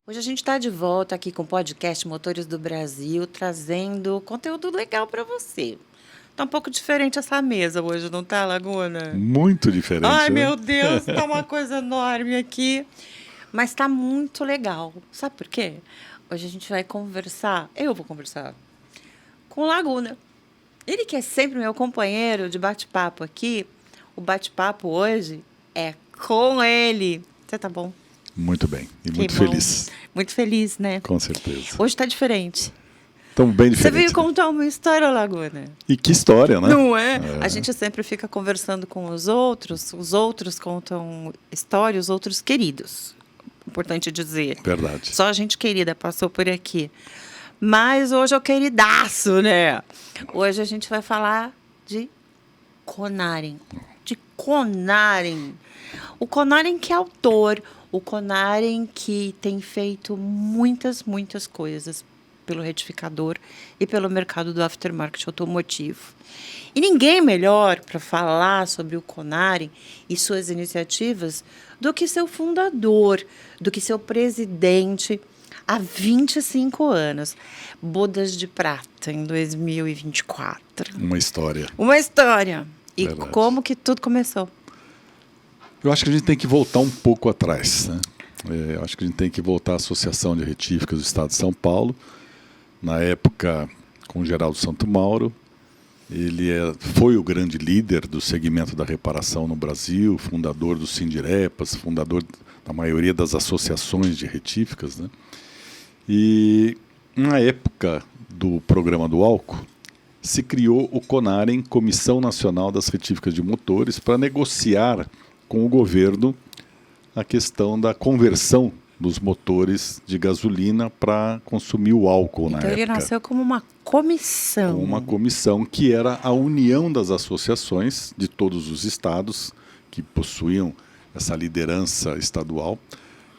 Hoje a gente está de volta aqui com o podcast Motores do Brasil, trazendo conteúdo legal para você. Tá um pouco diferente essa mesa hoje, não tá, Laguna? Muito diferente. Ai, né? meu Deus, tá uma coisa enorme aqui. Mas tá muito legal. Sabe por quê? Hoje a gente vai conversar, eu vou conversar com o Laguna. Ele que é sempre meu companheiro de bate-papo aqui. O bate-papo hoje é com ele. Você tá bom? Muito bem. E Que muito bom. feliz. Muito feliz, né? Com certeza. Hoje tá diferente. Então, bem Você diferente. veio contar uma história, Laguna? E que história, né? Não é? A gente sempre fica conversando com os outros contam histórias, os outros queridos. Importante dizer. Verdade. Só a gente querida passou por aqui. Mas hoje é o queridaço, né? Hoje a gente vai falar de Conaren. De Conaren. O Conaren que é autor, o Conaren que tem feito muitas, muitas coisas pelo retificador e pelo mercado do aftermarket automotivo. E ninguém melhor para falar sobre o Conaren e suas iniciativas do que seu fundador, do que seu presidente há 25 anos. Bodas de Prata, em 2024. Uma história. Uma história. E Verdade. como que tudo começou? Eu acho que a gente tem que voltar um pouco atrás, né? Eu acho que a gente tem que voltar à Associação de Retíficas do Estado de São Paulo, na época com o Geraldo Santo Mauro. Ele foi o grande líder do segmento da reparação no Brasil, fundador do Sindirepas, fundador da maioria das associações de retíficas, né? E na época do programa do álcool, se criou o Conaren, Comissão Nacional das Retíficas de Motores, para negociar com o governo a questão da conversão dos motores de gasolina para consumir o álcool na Então época. ele nasceu como uma comissão. Uma comissão que era a união das associações de todos os estados que possuíam essa liderança estadual.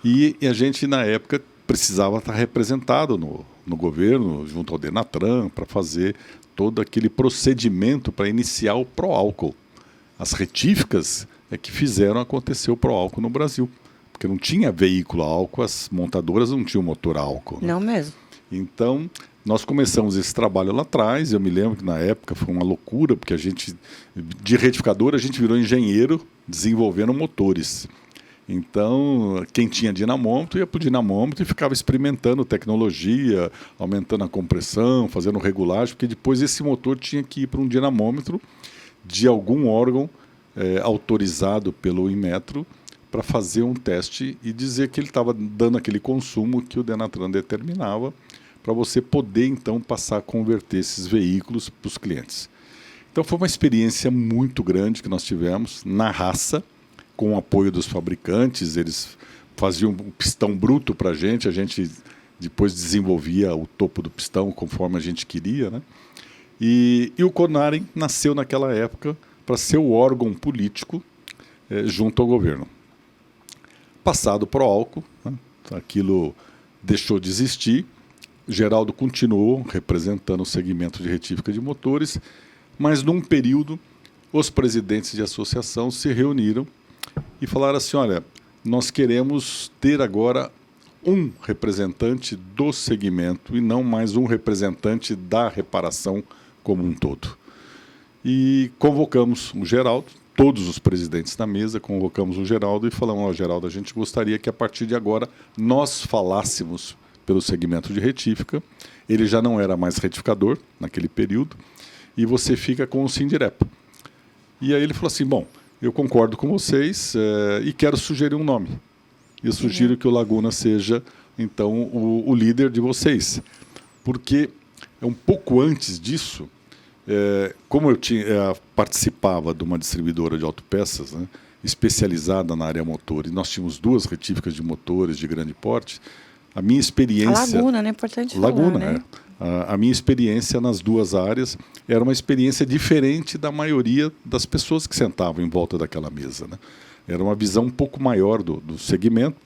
E a gente, na época, precisava estar representado no governo, junto ao Denatran, para fazer todo aquele procedimento para iniciar o pró-álcool. As retíficas é que fizeram acontecer o pró-álcool no Brasil. Porque não tinha veículo a álcool, as montadoras não tinham motor a álcool. Né? Não mesmo. Então, nós começamos esse trabalho lá atrás. Eu me lembro que na época foi uma loucura, porque a gente, de retificador, a gente virou engenheiro desenvolvendo motores. Então, quem tinha dinamômetro ia para o dinamômetro e ficava experimentando tecnologia, aumentando a compressão, fazendo regulagem, porque depois esse motor tinha que ir para um dinamômetro de algum órgão autorizado pelo Inmetro para fazer um teste e dizer que ele estava dando aquele consumo que o Denatran determinava para você poder, então, passar a converter esses veículos para os clientes. Então, foi uma experiência muito grande que nós tivemos na raça, com o apoio dos fabricantes. Eles faziam um pistão bruto para a gente depois desenvolvia o topo do pistão conforme a gente queria, né? E o Conaren nasceu naquela época para ser o órgão político junto ao governo. Passado para o álcool, né? Aquilo deixou de existir. Geraldo continuou representando o segmento de retífica de motores, mas num período os presidentes de associação se reuniram e falaram assim, olha, nós queremos ter agora um representante do segmento e não mais um representante da reparação como um todo. E convocamos o Geraldo, todos os presidentes da mesa, convocamos o Geraldo e falamos, ó, Geraldo, a gente gostaria que a partir de agora nós falássemos pelo segmento de retífica. Ele já não era mais retificador naquele período e você fica com o Sindirepa. E aí ele falou assim, bom, eu concordo com vocês e quero sugerir um nome. Eu sugiro que o Laguna seja, então, o líder de vocês. Porque um pouco antes disso, como eu participava de uma distribuidora de autopeças, né, especializada na área motor, e nós tínhamos 2 retíficas de motores de grande porte, a minha experiência... A Laguna, né? Importante Laguna, falar, né? A minha experiência nas 2 áreas era uma experiência diferente da maioria das pessoas que sentavam em volta daquela mesa, né? Era uma visão um pouco maior do segmento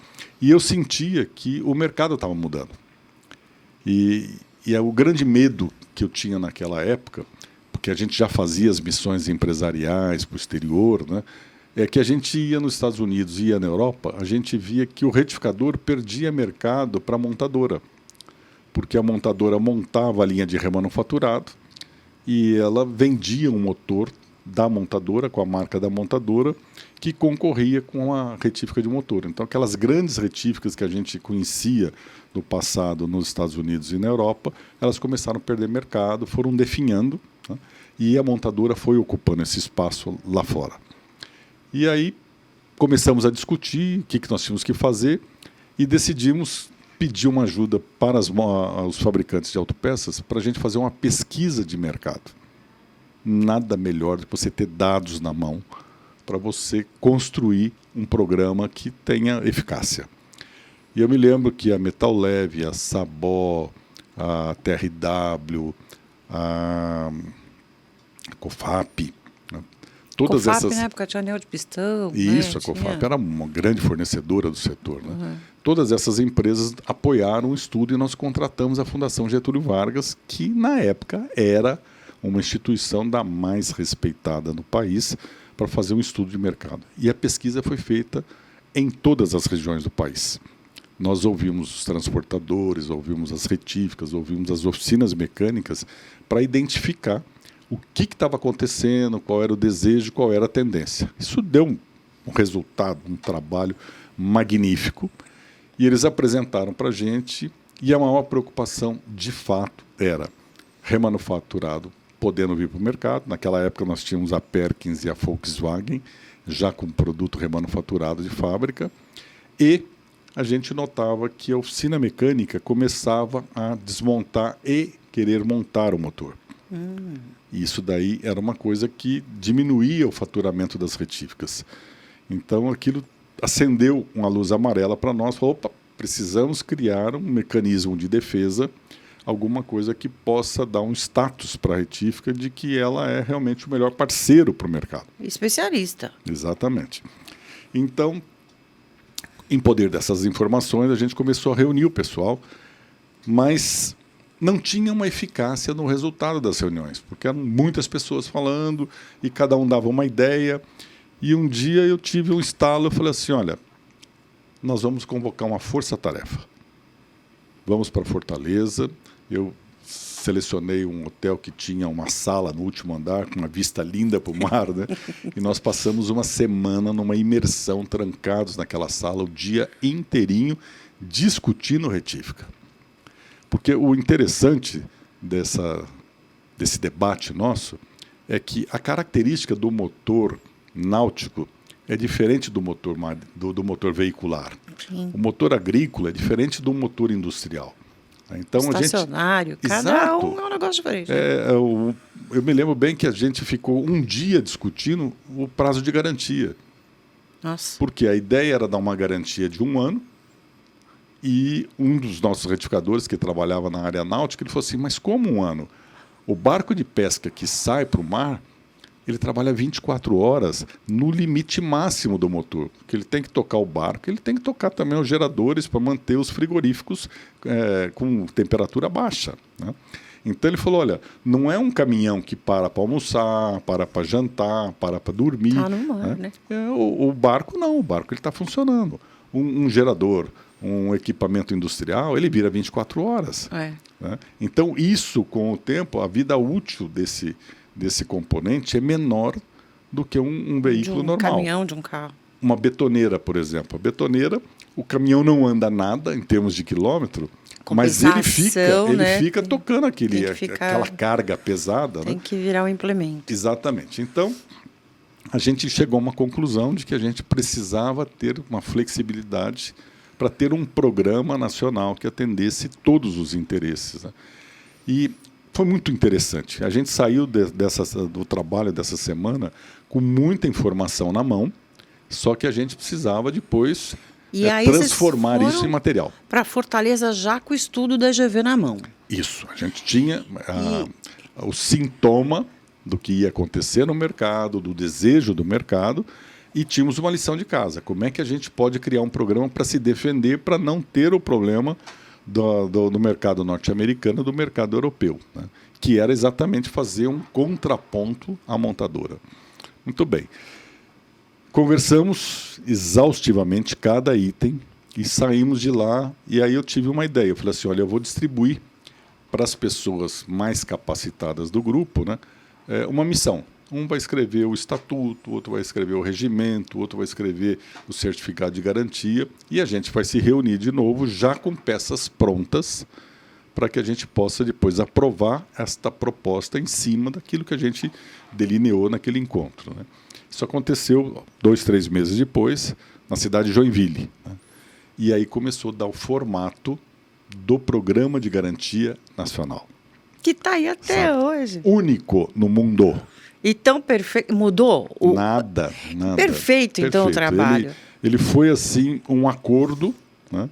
e eu sentia que o mercado estava mudando. E o grande medo que eu tinha naquela época, porque a gente já fazia as missões empresariais para o exterior, né, é que a gente ia nos Estados Unidos e ia na Europa, a gente via que o retificador perdia mercado para a montadora, porque a montadora montava a linha de remanufaturado e ela vendia um motor da montadora, com a marca da montadora, que concorria com a retífica de motor. Então, aquelas grandes retíficas que a gente conhecia no passado nos Estados Unidos e na Europa, elas começaram a perder mercado, foram definhando, né, e a montadora foi ocupando esse espaço lá fora. E aí começamos a discutir o que nós tínhamos que fazer e decidimos pedir uma ajuda para os fabricantes de autopeças para a gente fazer uma pesquisa de mercado. Nada melhor do que você ter dados na mão para você construir um programa que tenha eficácia. E eu me lembro que a Metal Leve, a Sabó, a TRW, a COFAP, né? Todas COFAP, essas... na época, tinha anel de pistão. Isso, né? a COFAP Tinha... era uma grande fornecedora do setor. Né? Uhum. Todas essas empresas apoiaram o estudo e nós contratamos a Fundação Getúlio Vargas, que na época era uma instituição da mais respeitada no país, para fazer um estudo de mercado. E a pesquisa foi feita em todas as regiões do país. Nós ouvimos os transportadores, ouvimos as retíficas, ouvimos as oficinas mecânicas para identificar o que estava acontecendo, qual era o desejo, qual era a tendência. Isso deu um resultado, um trabalho magnífico, e eles apresentaram para a gente, e a maior preocupação, de fato, era remanufaturado podendo vir para o mercado. Naquela época nós tínhamos a Perkins e a Volkswagen, já com produto remanufaturado de fábrica, e a gente notava que a oficina mecânica começava a desmontar e querer montar o motor. E isso daí era uma coisa que diminuía o faturamento das retíficas. Então aquilo acendeu uma luz amarela para nós, falou, opa, precisamos criar um mecanismo de defesa, alguma coisa que possa dar um status para a retífica de que ela é realmente o melhor parceiro para o mercado. Especialista. Exatamente. Então, em poder dessas informações, a gente começou a reunir o pessoal, mas não tinha uma eficácia no resultado das reuniões, porque eram muitas pessoas falando e cada um dava uma ideia. E um dia eu tive um estalo, eu falei assim, olha, nós vamos convocar uma força-tarefa. Vamos para Fortaleza. Eu selecionei um hotel que tinha uma sala no último andar, com uma vista linda para o mar, né? E nós passamos uma semana numa imersão, trancados naquela sala, o dia inteirinho, discutindo retífica. Porque o interessante desse debate nosso é que a característica do motor náutico é diferente do motor veicular. Sim. O motor agrícola é diferente do motor industrial. Então, estacionário, cada Exato. um é um negócio diferente. Eu me lembro bem que a gente ficou um dia discutindo o prazo de garantia. Nossa. Porque a ideia era dar uma garantia de 1 ano, e um dos nossos retificadores, que trabalhava na área náutica, ele falou assim, mas como 1 ano? O barco de pesca que sai para o mar, ele trabalha 24 horas no limite máximo do motor, porque ele tem que tocar o barco, ele tem que tocar também os geradores para manter os frigoríficos com temperatura baixa, né? Então ele falou, olha, não é um caminhão que para almoçar, para jantar, para dormir. Tá no mar, né? O barco não, o barco está funcionando. Um gerador, um equipamento industrial, ele vira 24 horas. É. Né? Então isso, com o tempo, a vida útil desse componente é menor do que um veículo normal. De um caminhão, de um carro. Uma betoneira, por exemplo. A betoneira, o caminhão não anda nada em termos de quilômetro, mas ele fica tocando aquela carga pesada. Tem, né? Que virar um implemento. Exatamente. Então, a gente chegou a uma conclusão de que a gente precisava ter uma flexibilidade para ter um programa nacional que atendesse todos os interesses, né? E foi muito interessante. A gente saiu do trabalho dessa semana com muita informação na mão, só que a gente precisava depois transformar isso em material. Para Fortaleza já com o estudo da EGV na mão. Isso. A gente tinha o sintoma do que ia acontecer no mercado, do desejo do mercado, e tínhamos uma lição de casa. Como é que a gente pode criar um programa para se defender, para não ter o problema do mercado norte-americano e do mercado europeu, né? Que era exatamente fazer um contraponto à montadora. Muito bem. Conversamos exaustivamente cada item e saímos de lá. E aí eu tive uma ideia. Eu falei assim, olha, eu vou distribuir para as pessoas mais capacitadas do grupo, né, uma missão. Um vai escrever o estatuto, o outro vai escrever o regimento, o outro vai escrever o certificado de garantia, e a gente vai se reunir de novo já com peças prontas para que a gente possa depois aprovar esta proposta em cima daquilo que a gente delineou naquele encontro, né. Isso aconteceu 2, 3 meses depois, na cidade de Joinville, né. E aí começou a dar o formato do Programa de Garantia Nacional. Que está aí até hoje. Único no mundo. E tão perfeito. Mudou? Nada. Perfeito, então, o trabalho. Ele foi, assim, um acordo, né?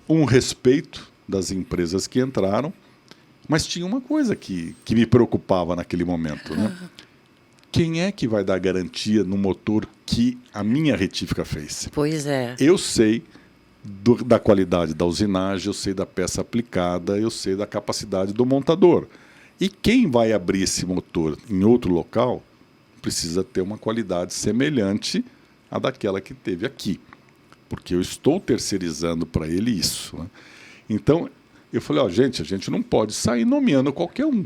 Um respeito das empresas que entraram, mas tinha uma coisa que me preocupava naquele momento, né? Quem é que vai dar garantia no motor que a minha retífica fez? Pois é. Eu sei da qualidade da usinagem, eu sei da peça aplicada, eu sei da capacidade do montador. E quem vai abrir esse motor em outro local precisa ter uma qualidade semelhante à daquela que teve aqui, porque eu estou terceirizando para ele isso, né? Então, eu falei, gente, a gente não pode sair nomeando qualquer um.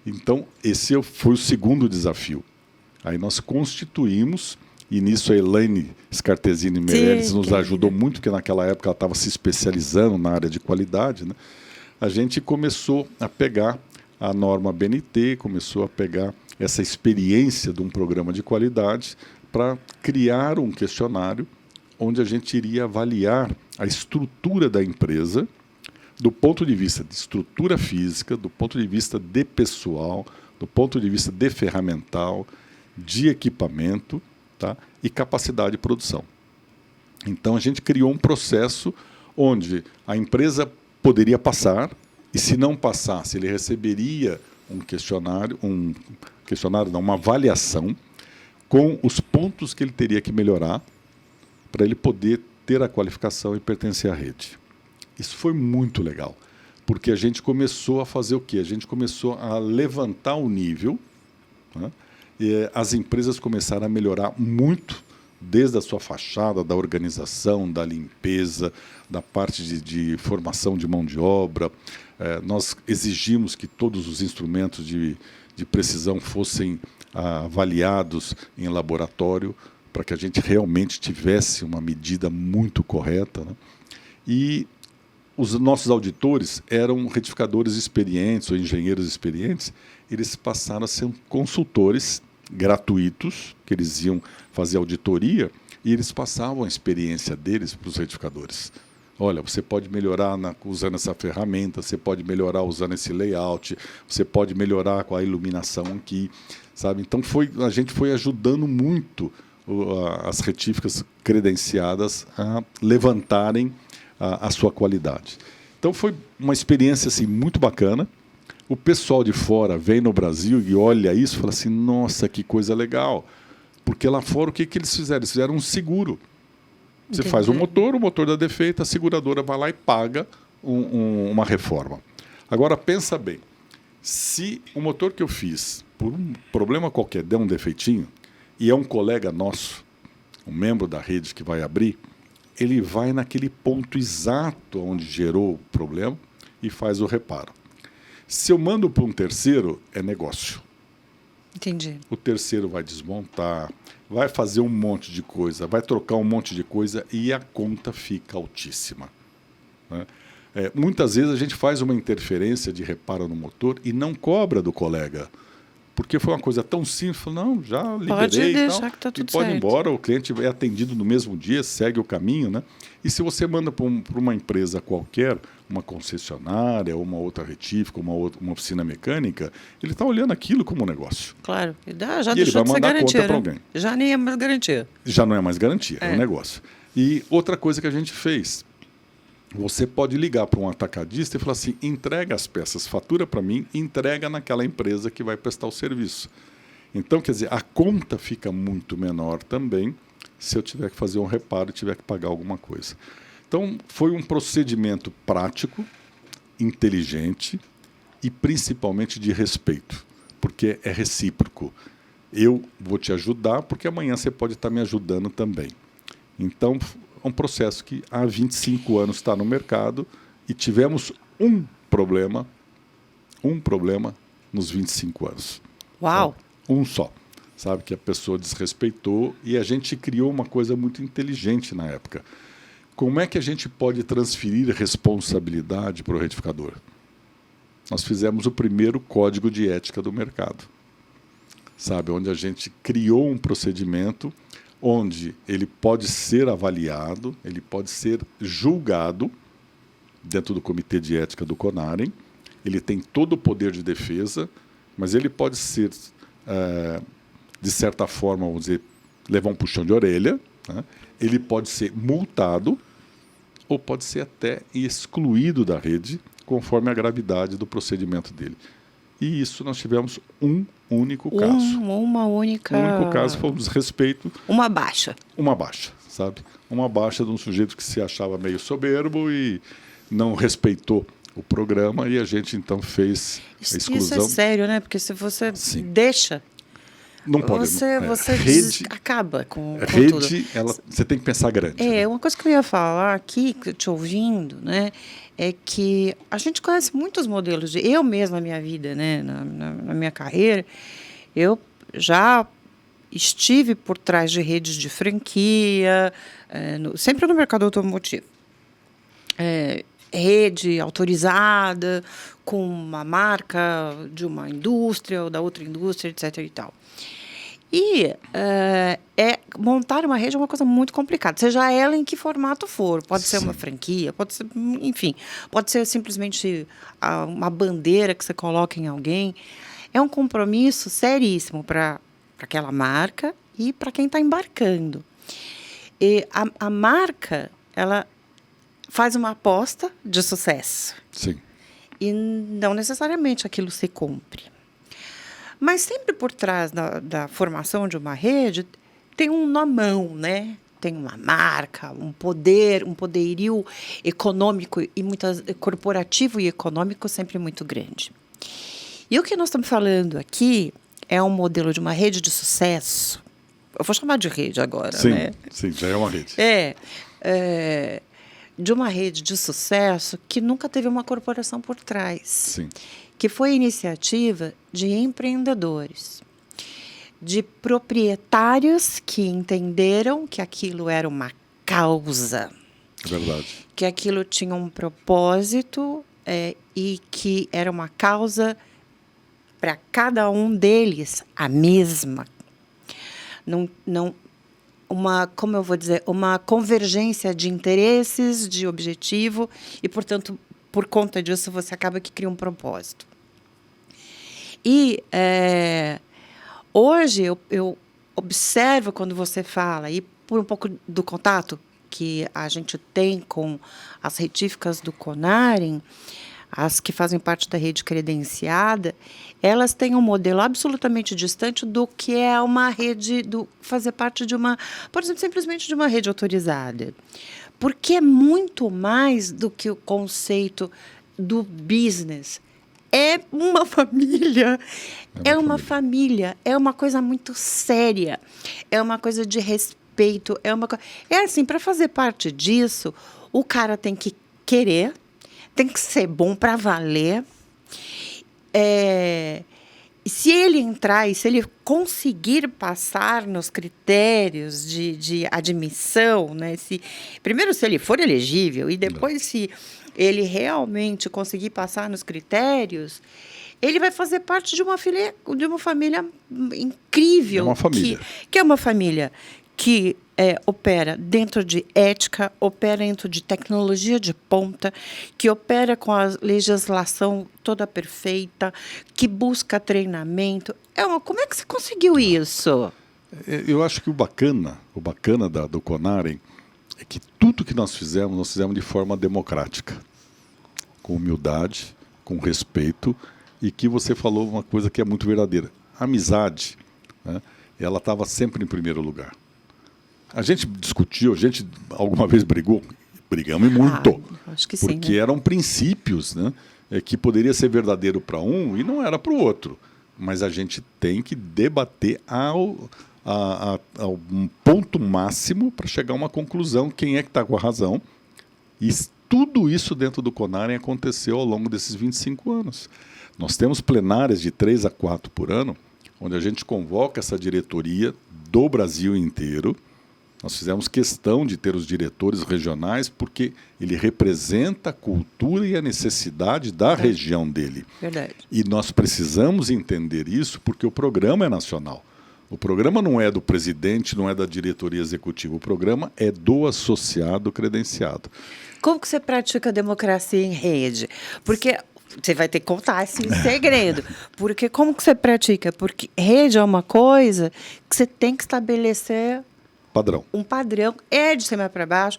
Então, esse foi o segundo desafio. Aí nós constituímos, e nisso a Elaine Scartesini Meirelles nos ajudou muito, porque naquela época ela estava se especializando na área de qualidade, né? A gente começou a pegar a norma BNT, começou a pegar essa experiência de um programa de qualidade para criar um questionário onde a gente iria avaliar a estrutura da empresa do ponto de vista de estrutura física, do ponto de vista de pessoal, do ponto de vista de ferramental, de equipamento, tá? E capacidade de produção. Então, a gente criou um processo onde a empresa poderia passar, e se não passasse, ele receberia uma avaliação com os pontos que ele teria que melhorar para ele poder ter a qualificação e pertencer à rede. Isso foi muito legal, porque a gente começou a fazer o quê? A gente começou a levantar o nível, né? E as empresas começaram a melhorar muito, desde a sua fachada, da organização, da limpeza, da parte de formação de mão de obra. Nós exigimos que todos os instrumentos de precisão fossem avaliados em laboratório, para que a gente realmente tivesse uma medida muito correta, né? E os nossos auditores eram retificadores experientes ou engenheiros experientes, eles passaram a ser consultores gratuitos, que eles iam fazer auditoria, e eles passavam a experiência deles para os retificadores. Olha, você pode melhorar usando essa ferramenta, você pode melhorar usando esse layout, você pode melhorar com a iluminação aqui, sabe? Então a gente foi ajudando muito as retíficas credenciadas a levantarem a sua qualidade. Então foi uma experiência assim, muito bacana. O pessoal de fora vem no Brasil e olha isso e fala assim, nossa, que coisa legal. Porque lá fora o que eles fizeram? Eles fizeram um seguro. Você faz o motor dá defeito, a seguradora vai lá e paga uma reforma. Agora, pensa bem, se o motor que eu fiz, por um problema qualquer, der um defeitinho, e é um colega nosso, um membro da rede que vai abrir, ele vai naquele ponto exato onde gerou o problema e faz o reparo. Se eu mando para um terceiro, é negócio. Entendi. O terceiro vai desmontar, vai fazer um monte de coisa, vai trocar um monte de coisa e a conta fica altíssima, né? Muitas vezes a gente faz uma interferência de reparo no motor e não cobra do colega, porque foi uma coisa tão simples, não, já liberei pode deixar e tal, que tá tudo e pode ir certo. embora, o cliente é atendido no mesmo dia, segue o caminho, né? E se você manda para uma empresa qualquer, uma concessionária, uma outra retífica, uma oficina mecânica, ele está olhando aquilo como um negócio. Claro, já E ele deixou vai de ser mandar garantia, conta para né? alguém. Já nem é mais garantia. Já não é mais garantia, é um negócio. E outra coisa que a gente fez, você pode ligar para um atacadista e falar assim, entrega as peças, fatura para mim, entrega naquela empresa que vai prestar o serviço. Então, quer dizer, a conta fica muito menor também se eu tiver que fazer um reparo e tiver que pagar alguma coisa. Então, foi um procedimento prático, inteligente e principalmente de respeito, porque é recíproco. Eu vou te ajudar porque amanhã você pode estar me ajudando também. Então, é um processo que há 25 anos está no mercado e tivemos um problema nos 25 anos. Uau! Sabe? Um só. Sabe, que a pessoa desrespeitou e a gente criou uma coisa muito inteligente na época. Como é que a gente pode transferir responsabilidade para o retificador? Nós fizemos o primeiro código de ética do mercado, sabe, onde a gente criou um procedimento onde ele pode ser avaliado, ele pode ser julgado dentro do comitê de ética do CONAREM, ele tem todo o poder de defesa, mas ele pode ser, de certa forma, vamos dizer, levar um puxão de orelha, né? Ele pode ser multado ou pode ser até excluído da rede, conforme a gravidade do procedimento dele. E isso nós tivemos um único caso. Uma única... O único caso foi um desrespeito. Uma baixa. Uma baixa, sabe? Uma baixa de um sujeito que se achava meio soberbo e não respeitou o programa e a gente então fez a exclusão. Isso é sério, né? Porque se você deixa... Não pode. Você rede, acaba com rede, tudo. Você tem que pensar grande. Né? Uma coisa que eu ia falar aqui, te ouvindo, né, é que a gente conhece muitos modelos de... Eu mesma, na minha vida, né, na minha carreira, eu já estive por trás de redes de franquia, sempre no mercado automotivo. Rede autorizada, com uma marca de uma indústria ou da outra indústria, etc. e tal. E montar uma rede é uma coisa muito complicada, seja ela em que formato for. Pode ser uma franquia, pode ser, enfim, pode ser simplesmente uma bandeira que você coloca em alguém. É um compromisso seríssimo para aquela marca e para quem está embarcando. E a marca, ela faz uma aposta de sucesso. Sim. E não necessariamente aquilo se cumpre. Mas sempre por trás da formação de uma rede tem um nomão, né? Tem uma marca, um poderio econômico e corporativo e econômico sempre muito grande. E o que nós estamos falando aqui é um modelo de uma rede de sucesso. Eu vou chamar de rede agora, né? Sim, já é uma rede. De uma rede de sucesso que nunca teve uma corporação por trás. Sim. Que foi iniciativa de empreendedores, de proprietários que entenderam que aquilo era uma causa. É verdade. Que aquilo tinha um propósito e que era uma causa para cada um deles a mesma. Como eu vou dizer, uma convergência de interesses, de objetivo, e, portanto, por conta disso, você acaba que cria um propósito. E hoje eu observo quando você fala, e por um pouco do contato que a gente tem com as retíficas do CONAREM, as que fazem parte da rede credenciada, elas têm um modelo absolutamente distante do que é uma rede, fazer parte de uma, por exemplo, simplesmente de uma rede autorizada. Porque é muito mais do que o conceito do business. É uma família, uma família, é uma coisa muito séria, é uma coisa de respeito, assim, para fazer parte disso, o cara tem que querer, tem que ser bom para valer. Se ele entrar e se ele conseguir passar nos critérios de admissão, né? Primeiro, se ele for elegível, e depois, se ele realmente conseguir passar nos critérios, ele vai fazer parte de uma família incrível. É uma família. Que é uma família que opera dentro de ética, opera dentro de tecnologia de ponta, que opera com a legislação toda perfeita, que busca treinamento. Como é que você conseguiu isso? Eu acho que o bacana do CONAREM é que tudo que nós fizemos de forma democrática, com humildade, com respeito, e que você falou uma coisa que é muito verdadeira. A amizade, né, ela estava sempre em primeiro lugar. A gente discutiu, a gente alguma vez brigou, Brigamos e muito. Acho que sim, porque né? eram princípios, né? Que poderia ser verdadeiro para um e não era para o outro. Mas a gente tem que debater ao um ponto máximo para chegar a uma conclusão, quem é que está com a razão. E tudo isso dentro do CONAREM aconteceu ao longo desses 25 anos. Nós temos plenárias de 3 a 4 por ano, onde a gente convoca essa diretoria do Brasil inteiro. Nós fizemos questão de ter os diretores regionais, porque ele representa a cultura e a necessidade da região dele. Verdade. E nós precisamos entender isso, porque o programa é nacional. O programa não é do presidente, não é da diretoria executiva. O programa é do associado credenciado. Como que você pratica a democracia em rede? Porque você vai ter que contar esse segredo. Porque como que você pratica? Porque rede é uma coisa que você tem que estabelecer Padrão. um padrão. É de cima para baixo.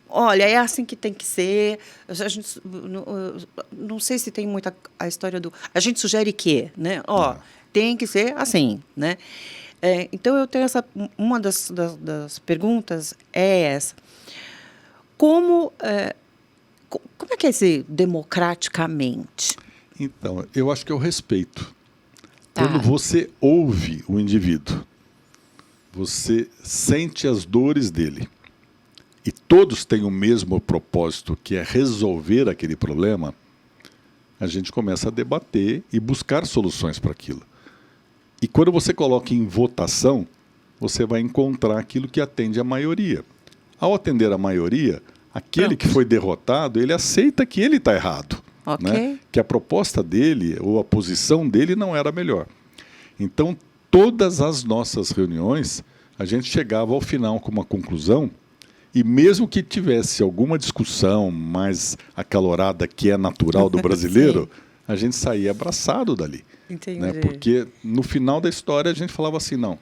Olha, é assim que tem que ser. A gente, não sei se tem muita a história do... A gente sugere que, né? Tem que ser assim, né? Então, eu tenho uma das perguntas é essa. Como é que é esse democraticamente? Então, eu acho que é o respeito. Tá. Quando você ouve o indivíduo, você sente as dores dele, e todos têm o mesmo propósito, que é resolver aquele problema, a gente começa a debater e buscar soluções para aquilo. E quando você coloca em votação, você vai encontrar aquilo que atende a maioria. Ao atender a maioria, aquele que foi derrotado, ele aceita que ele está errado. Ok. Né? Que a proposta dele, ou a posição dele, não era a melhor. Então, todas as nossas reuniões, a gente chegava ao final com uma conclusão, e mesmo que tivesse alguma discussão mais acalorada, que é natural do brasileiro, a gente saía abraçado dali. Entendi. Né? Porque no final da história a gente falava assim, não,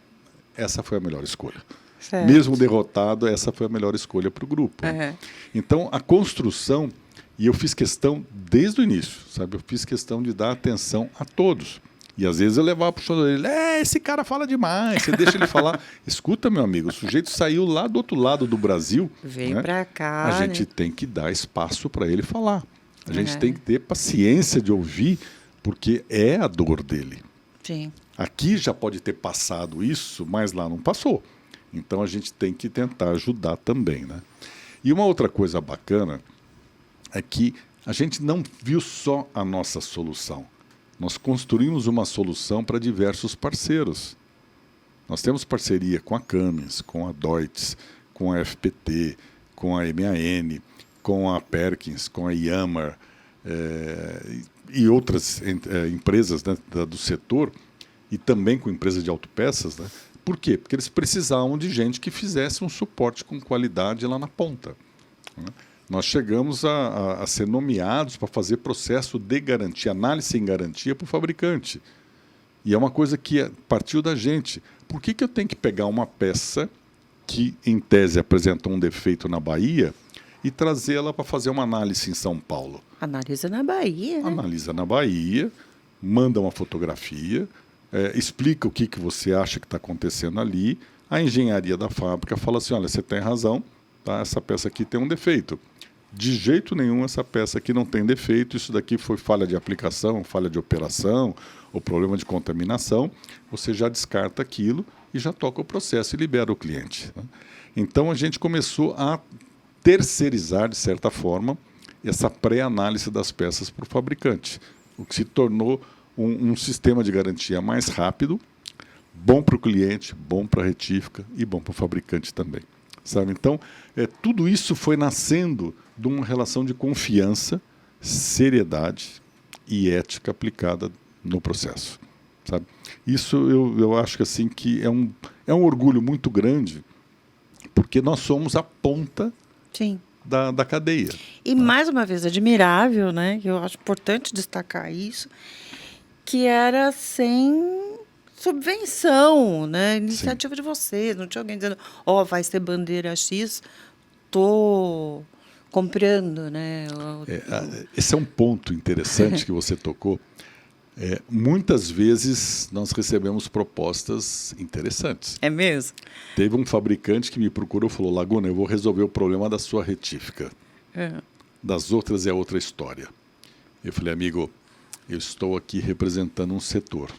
essa foi a melhor escolha. Certo. Mesmo derrotado, essa foi a melhor escolha para o grupo. Uhum. Então, a construção, e eu fiz questão desde o início, sabe? Eu fiz questão de dar atenção a todos. E às vezes eu levava para o show dele, esse cara fala demais, você deixa ele falar. Escuta, meu amigo, o sujeito saiu lá do outro lado do Brasil. Veio né? para cá. A gente tem que dar espaço para ele falar. A gente Uhum. tem que ter paciência de ouvir, porque é a dor dele. Sim. Aqui já pode ter passado isso, mas lá não passou. Então a gente tem que tentar ajudar também. Né? E uma outra coisa bacana é que a gente não viu só a nossa solução. Nós construímos uma solução para diversos parceiros. Nós temos parceria com a Cummins, com a Deutz, com a FPT, com a MAN, com a Perkins, com a Yamaha e outras empresas, né, do setor, e também com empresas de autopeças. Né? Por quê? Porque eles precisavam de gente que fizesse um suporte com qualidade lá na ponta. Né? Nós chegamos a ser nomeados para fazer processo de garantia, análise em garantia para o fabricante. E é uma coisa que partiu da gente. Por que eu tenho que pegar uma peça que, em tese, apresentou um defeito na Bahia e trazê-la para fazer uma análise em São Paulo? Analisa na Bahia, né? Analisa na Bahia, manda uma fotografia, explica o que você acha que está acontecendo ali. A engenharia da fábrica fala assim, olha, você tem razão, tá? Essa peça aqui tem um defeito. De jeito nenhum essa peça aqui não tem defeito, isso daqui foi falha de aplicação, falha de operação, ou problema de contaminação, você já descarta aquilo e já toca o processo e libera o cliente. Né? Então a gente começou a terceirizar, de certa forma, essa pré-análise das peças para o fabricante, o que se tornou um sistema de garantia mais rápido, bom para o cliente, bom para a retífica e bom para o fabricante também. Sabe? Então, tudo isso foi nascendo de uma relação de confiança, seriedade e ética aplicada no processo. Sabe? Isso eu acho que, assim, que é um orgulho muito grande, porque nós somos a ponta Sim. da cadeia. E, mais uma vez, admirável, né? Eu acho importante destacar isso, que era sem subvenção, né? Iniciativa de vocês. Não tinha alguém dizendo, vai ser bandeira X, estou comprando, né? Esse é um ponto interessante que você tocou. Muitas vezes nós recebemos propostas interessantes. É mesmo? Teve um fabricante que me procurou e falou: Laguna, eu vou resolver o problema da sua retífica. Das outras é outra história. Eu falei: amigo, eu estou aqui representando um setor.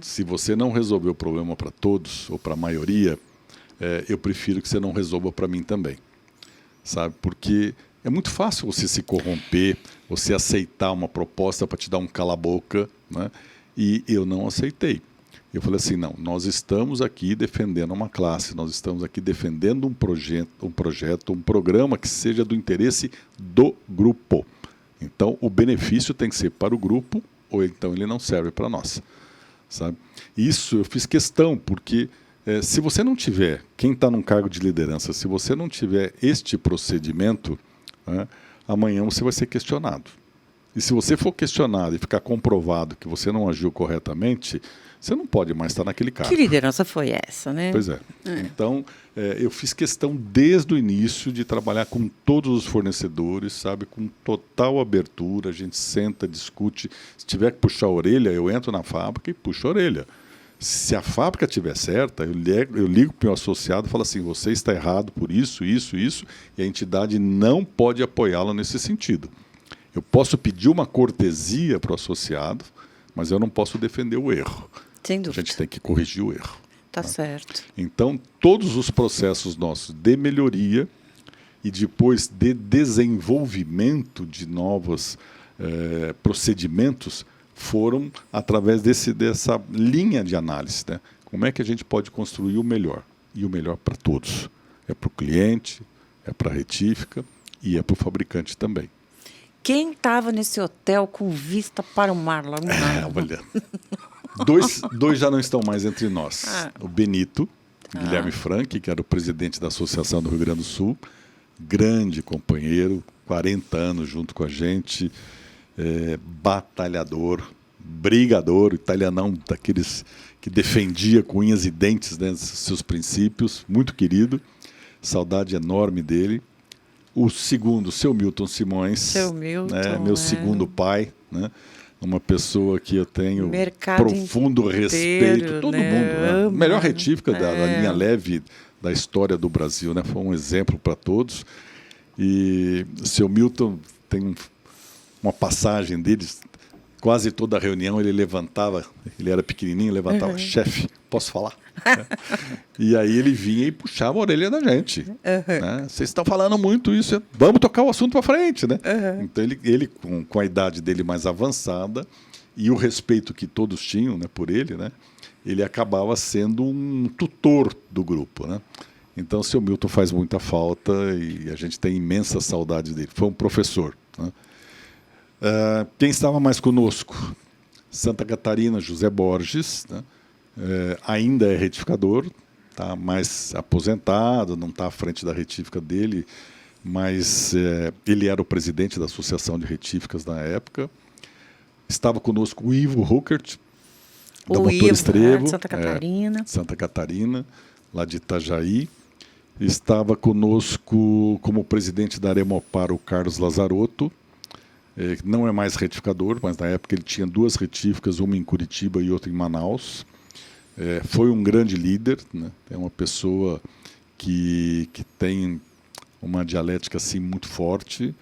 Se você não resolver o problema para todos ou para a maioria, eu prefiro que você não resolva para mim também. Sabe? Porque é muito fácil você se corromper, você aceitar uma proposta para te dar um cala-boca, né? E eu não aceitei. Eu falei assim: não, nós estamos aqui defendendo uma classe, nós estamos aqui defendendo um projeto, um programa que seja do interesse do grupo. Então, o benefício tem que ser para o grupo, ou então ele não serve para nós. Sabe? Isso eu fiz questão, porque se você não tiver, quem está num cargo de liderança, se você não tiver este procedimento, né, amanhã você vai ser questionado. E se você for questionado e ficar comprovado que você não agiu corretamente, você não pode mais estar naquele cargo. Que liderança foi essa, né? Pois é. Então, eu fiz questão desde o início de trabalhar com todos os fornecedores, sabe, com total abertura. A gente senta, discute. Se tiver que puxar a orelha, eu entro na fábrica e puxo a orelha. Se a fábrica estiver certa, eu ligo para o meu associado e falo assim: você está errado por isso, isso, isso, e a entidade não pode apoiá-lo nesse sentido. Eu posso pedir uma cortesia para o associado, mas eu não posso defender o erro. Sem dúvida. A gente tem que corrigir o erro. Tá certo. Então, todos os processos nossos de melhoria e depois de desenvolvimento de novos procedimentos foram através dessa linha de análise, né? Como é que a gente pode construir o melhor? E o melhor para todos. É para o cliente, é para a retífica e é para o fabricante também. Quem estava nesse hotel com vista para o mar, Laguna? Olha, dois já não estão mais entre nós. O Benito, Guilherme Franck, que era o presidente da Associação do Rio Grande do Sul, grande companheiro, 40 anos junto com a gente, batalhador, brigador, italianão, daqueles que defendia com unhas e dentes, né, seus princípios, muito querido, saudade enorme dele. O segundo, seu Milton Simões, seu Milton, né, meu segundo pai, né, uma pessoa que eu tenho profundo respeito, todo mundo, né? Melhor retífica da linha leve da história do Brasil, né? Foi um exemplo para todos. E o seu Milton tem uma passagem deles, quase toda a reunião ele levantava, ele era pequenininho, levantava: chefe, posso falar? E aí ele vinha e puxava a orelha da gente. Né? Vocês estão falando muito isso, vamos tocar o assunto para frente, né? Então ele com a idade dele mais avançada e o respeito que todos tinham, né, por ele, né, ele acabava sendo um tutor do grupo, né? Então o seu Milton faz muita falta e a gente tem imensa saudade dele. Foi um professor, né? Quem estava mais conosco? Santa Catarina, José Borges, né? Ainda é retificador, está mais aposentado, não está à frente da retífica dele, mas ele era o presidente da Associação de Retíficas na época. Estava conosco o Ivo Ruckert, da Motor Estrevo, de Santa Catarina. Santa Catarina, lá de Itajaí. Estava conosco como presidente da Aremopar o Carlos Lazarotto, não é mais retificador, mas na época ele tinha 2 retíficas, uma em Curitiba e outra em Manaus. Foi um grande líder, né? É uma pessoa que tem uma dialética assim muito forte,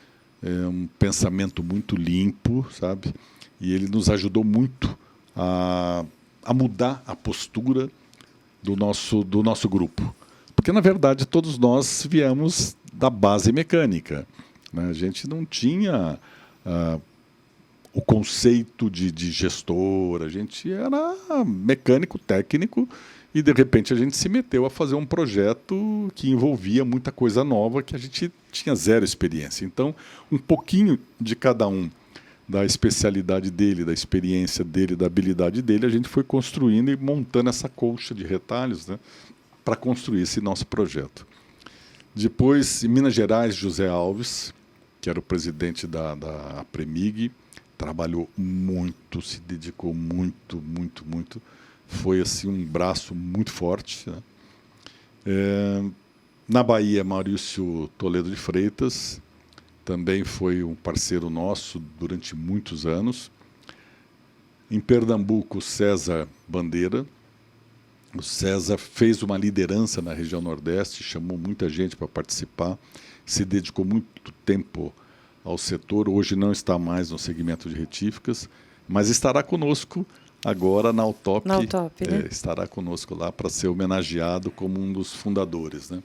um pensamento muito limpo, sabe? E ele nos ajudou muito a mudar a postura do nosso grupo. Porque, na verdade, todos nós viemos da base mecânica, né? A gente não tinha o conceito de gestor, a gente era mecânico, técnico, e de repente a gente se meteu a fazer um projeto que envolvia muita coisa nova que a gente tinha zero experiência. Então, um pouquinho de cada um, da especialidade dele, da experiência dele, da habilidade dele, a gente foi construindo e montando essa colcha de retalhos, né, para construir esse nosso projeto. Depois, em Minas Gerais, José Alves, que era o presidente da Apremig, trabalhou muito, se dedicou muito, muito, muito. Foi assim um braço muito forte, né? Na Bahia, Maurício Toledo de Freitas, também foi um parceiro nosso durante muitos anos. Em Pernambuco, César Bandeira. O César fez uma liderança na região Nordeste, chamou muita gente para participar, se dedicou muito tempo ao setor. Hoje não está mais no segmento de retíficas, mas estará conosco agora na Altop. Na Altop, né? Estará conosco lá para ser homenageado como um dos fundadores, né?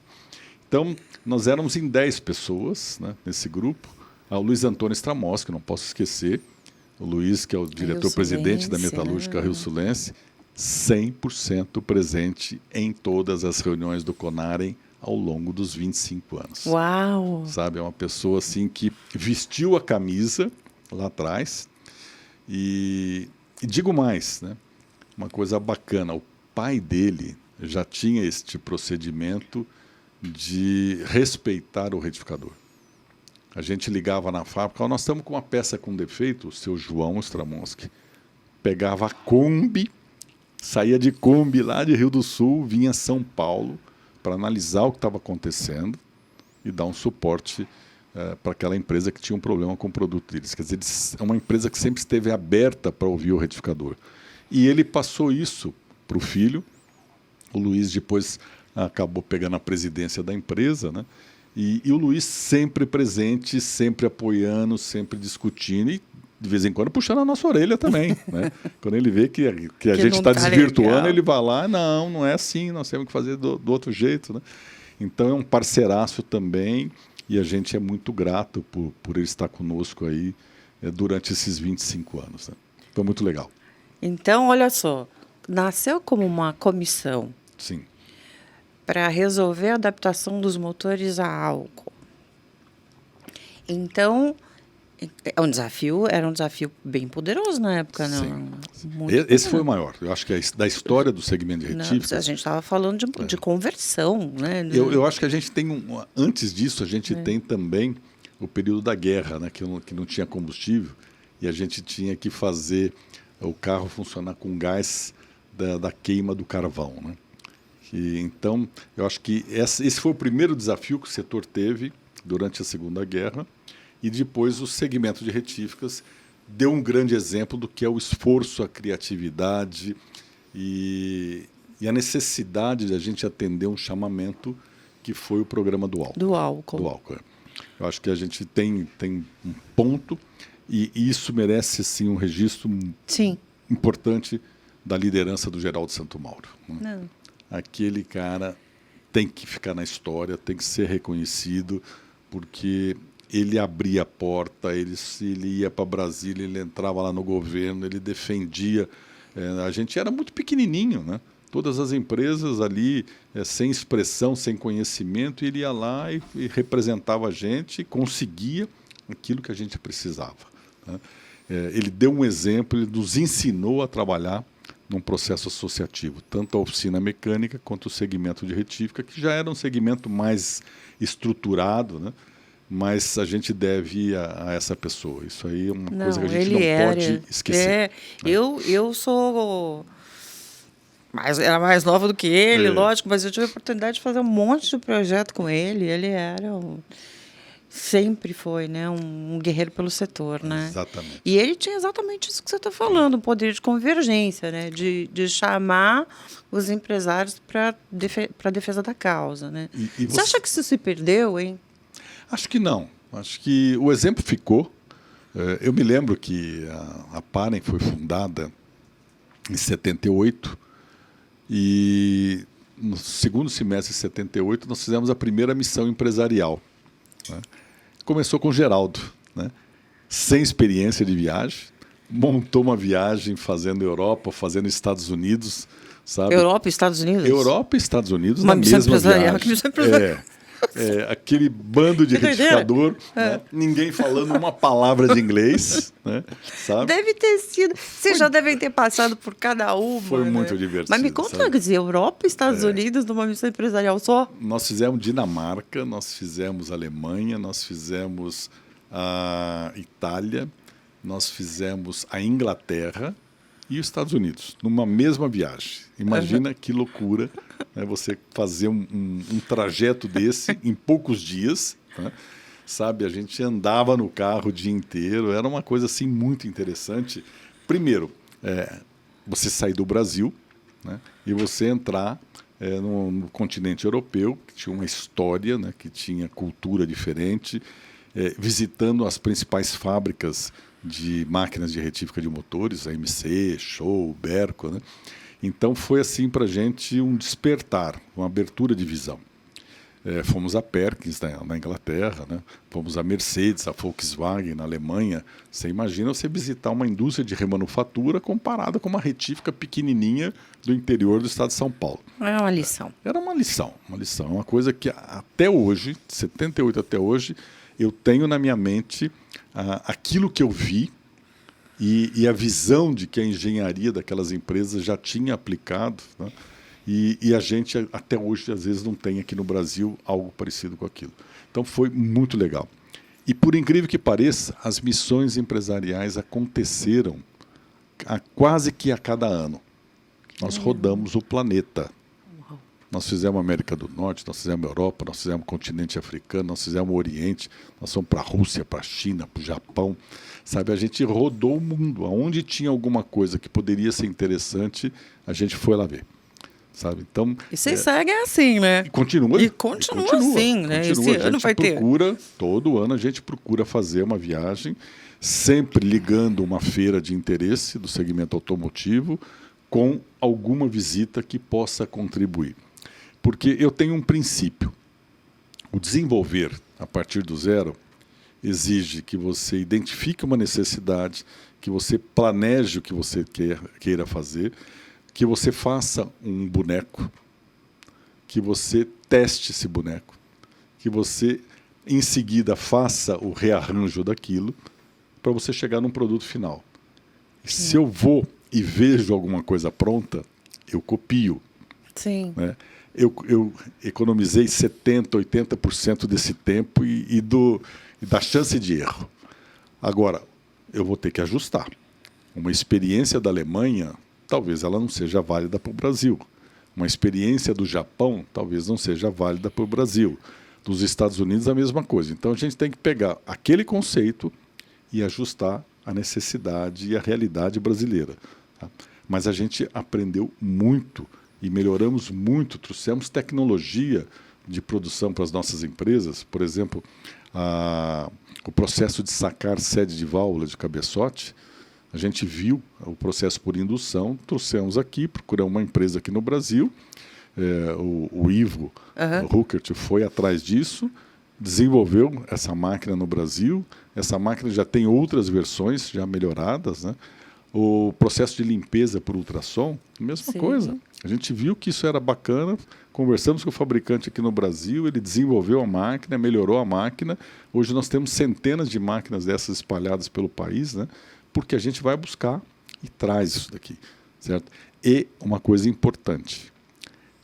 Então, nós éramos em 10 pessoas, né, nesse grupo. O Luiz Antônio Stramoschi, que não posso esquecer. O Luiz, que é o diretor-presidente da Metalúrgica Rio-Sulense, 100% presente em todas as reuniões do Conarem ao longo dos 25 anos. Uau! Sabe, é uma pessoa assim que vestiu a camisa lá atrás. E digo mais, né? Uma coisa bacana, o pai dele já tinha este procedimento de respeitar o retificador. A gente ligava na fábrica, nós estamos com uma peça com defeito, o seu João Stramoschi pegava a Kombi, saía de Kombi lá de Rio do Sul, vinha a São Paulo para analisar o que estava acontecendo e dar um suporte para aquela empresa que tinha um problema com o produto deles. Quer dizer, é uma empresa que sempre esteve aberta para ouvir o retificador. E ele passou isso para o filho. O Luiz depois acabou pegando a presidência da empresa, né? E o Luiz sempre presente, sempre apoiando, sempre discutindo e, de vez em quando, puxando a nossa orelha também, né? Quando ele vê que a gente está desvirtuando, legal, ele vai lá, não é assim, nós temos que fazer do outro jeito, né? Então é um parceiraço também e a gente é muito grato por ele estar conosco aí durante esses 25 anos, né? Foi muito legal. Então, olha só, nasceu como uma comissão. Sim. Para resolver a adaptação dos motores a álcool. Então, era um desafio bem poderoso na época, não? Esse foi o maior. Eu acho que da história do segmento de retíficas. A gente estava falando de conversão, né? Eu acho que a gente tem antes disso a gente tem também o período da guerra, né? Que não tinha combustível e a gente tinha que fazer o carro funcionar com gás da queima do carvão, né? Então, eu acho que esse foi o primeiro desafio que o setor teve durante a Segunda Guerra e depois o segmento de retíficas deu um grande exemplo do que é o esforço, a criatividade e a necessidade de a gente atender um chamamento que foi o programa do álcool. Do álcool. Eu acho que a gente tem um ponto e isso merece, sim, um registro importante da liderança do Geraldo Santo Mauro. Né? Aquele cara tem que ficar na história, tem que ser reconhecido, porque ele abria a porta, ele ia para Brasília, ele entrava lá no governo, ele defendia. A gente era muito pequenininho, né? Todas as empresas ali, sem expressão, sem conhecimento, ele ia lá e representava a gente e conseguia aquilo que a gente precisava. Né? Ele deu um exemplo, ele nos ensinou a trabalhar num processo associativo, tanto a oficina mecânica quanto o segmento de retífica, que já era um segmento mais estruturado, né? Mas a gente deve a essa pessoa. Isso aí é uma coisa que a gente não pode esquecer. Né? Eu sou... era mais nova do que ele, lógico, mas eu tive a oportunidade de fazer um monte de projeto com ele. Ele sempre foi, né, um guerreiro pelo setor, né? Exatamente. E ele tinha exatamente isso que você está falando, um poder de convergência, né? De chamar os empresários para a defesa da causa, né? Você acha que isso se perdeu, hein? Acho que não. Acho que o exemplo ficou. Eu me lembro que a Parem foi fundada em 78 e no segundo semestre de 78 nós fizemos a primeira missão empresarial. Né? Começou com o Geraldo, né? Sem experiência de viagem, montou uma viagem fazendo Europa, fazendo Estados Unidos, sabe? Europa e Estados Unidos? Europa e Estados Unidos na mesma viagem. Aquele bando de retificador, né? Ninguém falando uma palavra de inglês, né? Sabe? Deve ter sido. Vocês já devem ter passado por cada uma. Foi muito divertido. Mas me conta, quer dizer, Europa e Estados Unidos numa missão empresarial só? Nós fizemos Dinamarca, nós fizemos Alemanha, nós fizemos a Itália, nós fizemos a Inglaterra e os Estados Unidos, numa mesma viagem. Imagina que loucura, né, você fazer um trajeto desse em poucos dias, né? Sabe, a gente andava no carro o dia inteiro, era uma coisa assim muito interessante. Primeiro, você sair do Brasil, né, e você entrar no continente europeu, que tinha uma história, né, que tinha cultura diferente, visitando as principais fábricas de máquinas de retífica de motores, a MC, Show, Berco, né? Então foi assim para a gente um despertar, uma abertura de visão. Fomos a Perkins na Inglaterra, né? Fomos a Mercedes, a Volkswagen na Alemanha. Você imagina você visitar uma indústria de remanufatura comparada com uma retífica pequenininha do interior do estado de São Paulo. É uma lição. Era uma lição, uma coisa que até hoje, de 78 até hoje, eu tenho na minha mente aquilo que eu vi e a visão de que a engenharia daquelas empresas já tinha aplicado, né? E a gente, até hoje, às vezes não tem aqui no Brasil algo parecido com aquilo. Então, foi muito legal. E, por incrível que pareça, as missões empresariais aconteceram quase que a cada ano. Nós rodamos o planeta. Nós fizemos a América do Norte, nós fizemos a Europa, nós fizemos o continente africano, nós fizemos o Oriente, nós fomos para a Rússia, para a China, para o Japão. Sabe, a gente rodou o mundo. Aonde tinha alguma coisa que poderia ser interessante, a gente foi lá ver. Sabe? Então, e vocês seguem assim, né? E continua assim, né? Esse ano vai ter. Todo ano a gente procura fazer uma viagem, sempre ligando uma feira de interesse do segmento automotivo com alguma visita que possa contribuir. Porque eu tenho um princípio. O desenvolver a partir do zero exige que você identifique uma necessidade, que você planeje o que você queira fazer, que você faça um boneco, que você teste esse boneco, que você, em seguida, faça o rearranjo daquilo para você chegar num produto final. Se eu vou e vejo alguma coisa pronta, eu copio. Sim. Né? Eu economizei 70%, 80% desse tempo e da chance de erro. Agora, eu vou ter que ajustar. Uma experiência da Alemanha, talvez ela não seja válida para o Brasil. Uma experiência do Japão, talvez não seja válida para o Brasil. Dos Estados Unidos, a mesma coisa. Então, a gente tem que pegar aquele conceito e ajustar a necessidade e a realidade brasileira. Tá? Mas a gente aprendeu muito e melhoramos muito, trouxemos tecnologia de produção para as nossas empresas. Por exemplo, o processo de sacar sede de válvula de cabeçote. A gente viu o processo por indução, trouxemos aqui, procuramos uma empresa aqui no Brasil, o Ivo Ruckert foi atrás disso, desenvolveu essa máquina no Brasil. Essa máquina já tem outras versões já melhoradas, né? O processo de limpeza por ultrassom, mesma coisa. A gente viu que isso era bacana, conversamos com o fabricante aqui no Brasil, ele desenvolveu a máquina, melhorou a máquina. Hoje nós temos centenas de máquinas dessas espalhadas pelo país, né? Porque a gente vai buscar e traz isso daqui, certo? E uma coisa importante,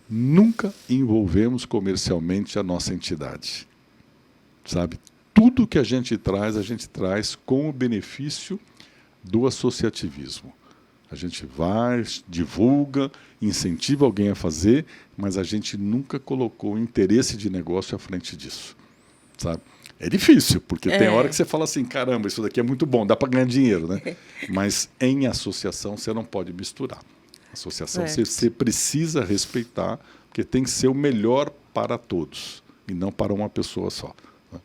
nunca envolvemos comercialmente a nossa entidade, sabe? Tudo que a gente traz com o benefício do associativismo. A gente vai, divulga, incentiva alguém a fazer, mas a gente nunca colocou o interesse de negócio à frente disso, sabe? É difícil, porque tem hora que você fala assim, caramba, isso daqui é muito bom, dá para ganhar dinheiro, né? Mas em associação você não pode misturar. Associação você precisa respeitar, porque tem que ser o melhor para todos, e não para uma pessoa só. Né?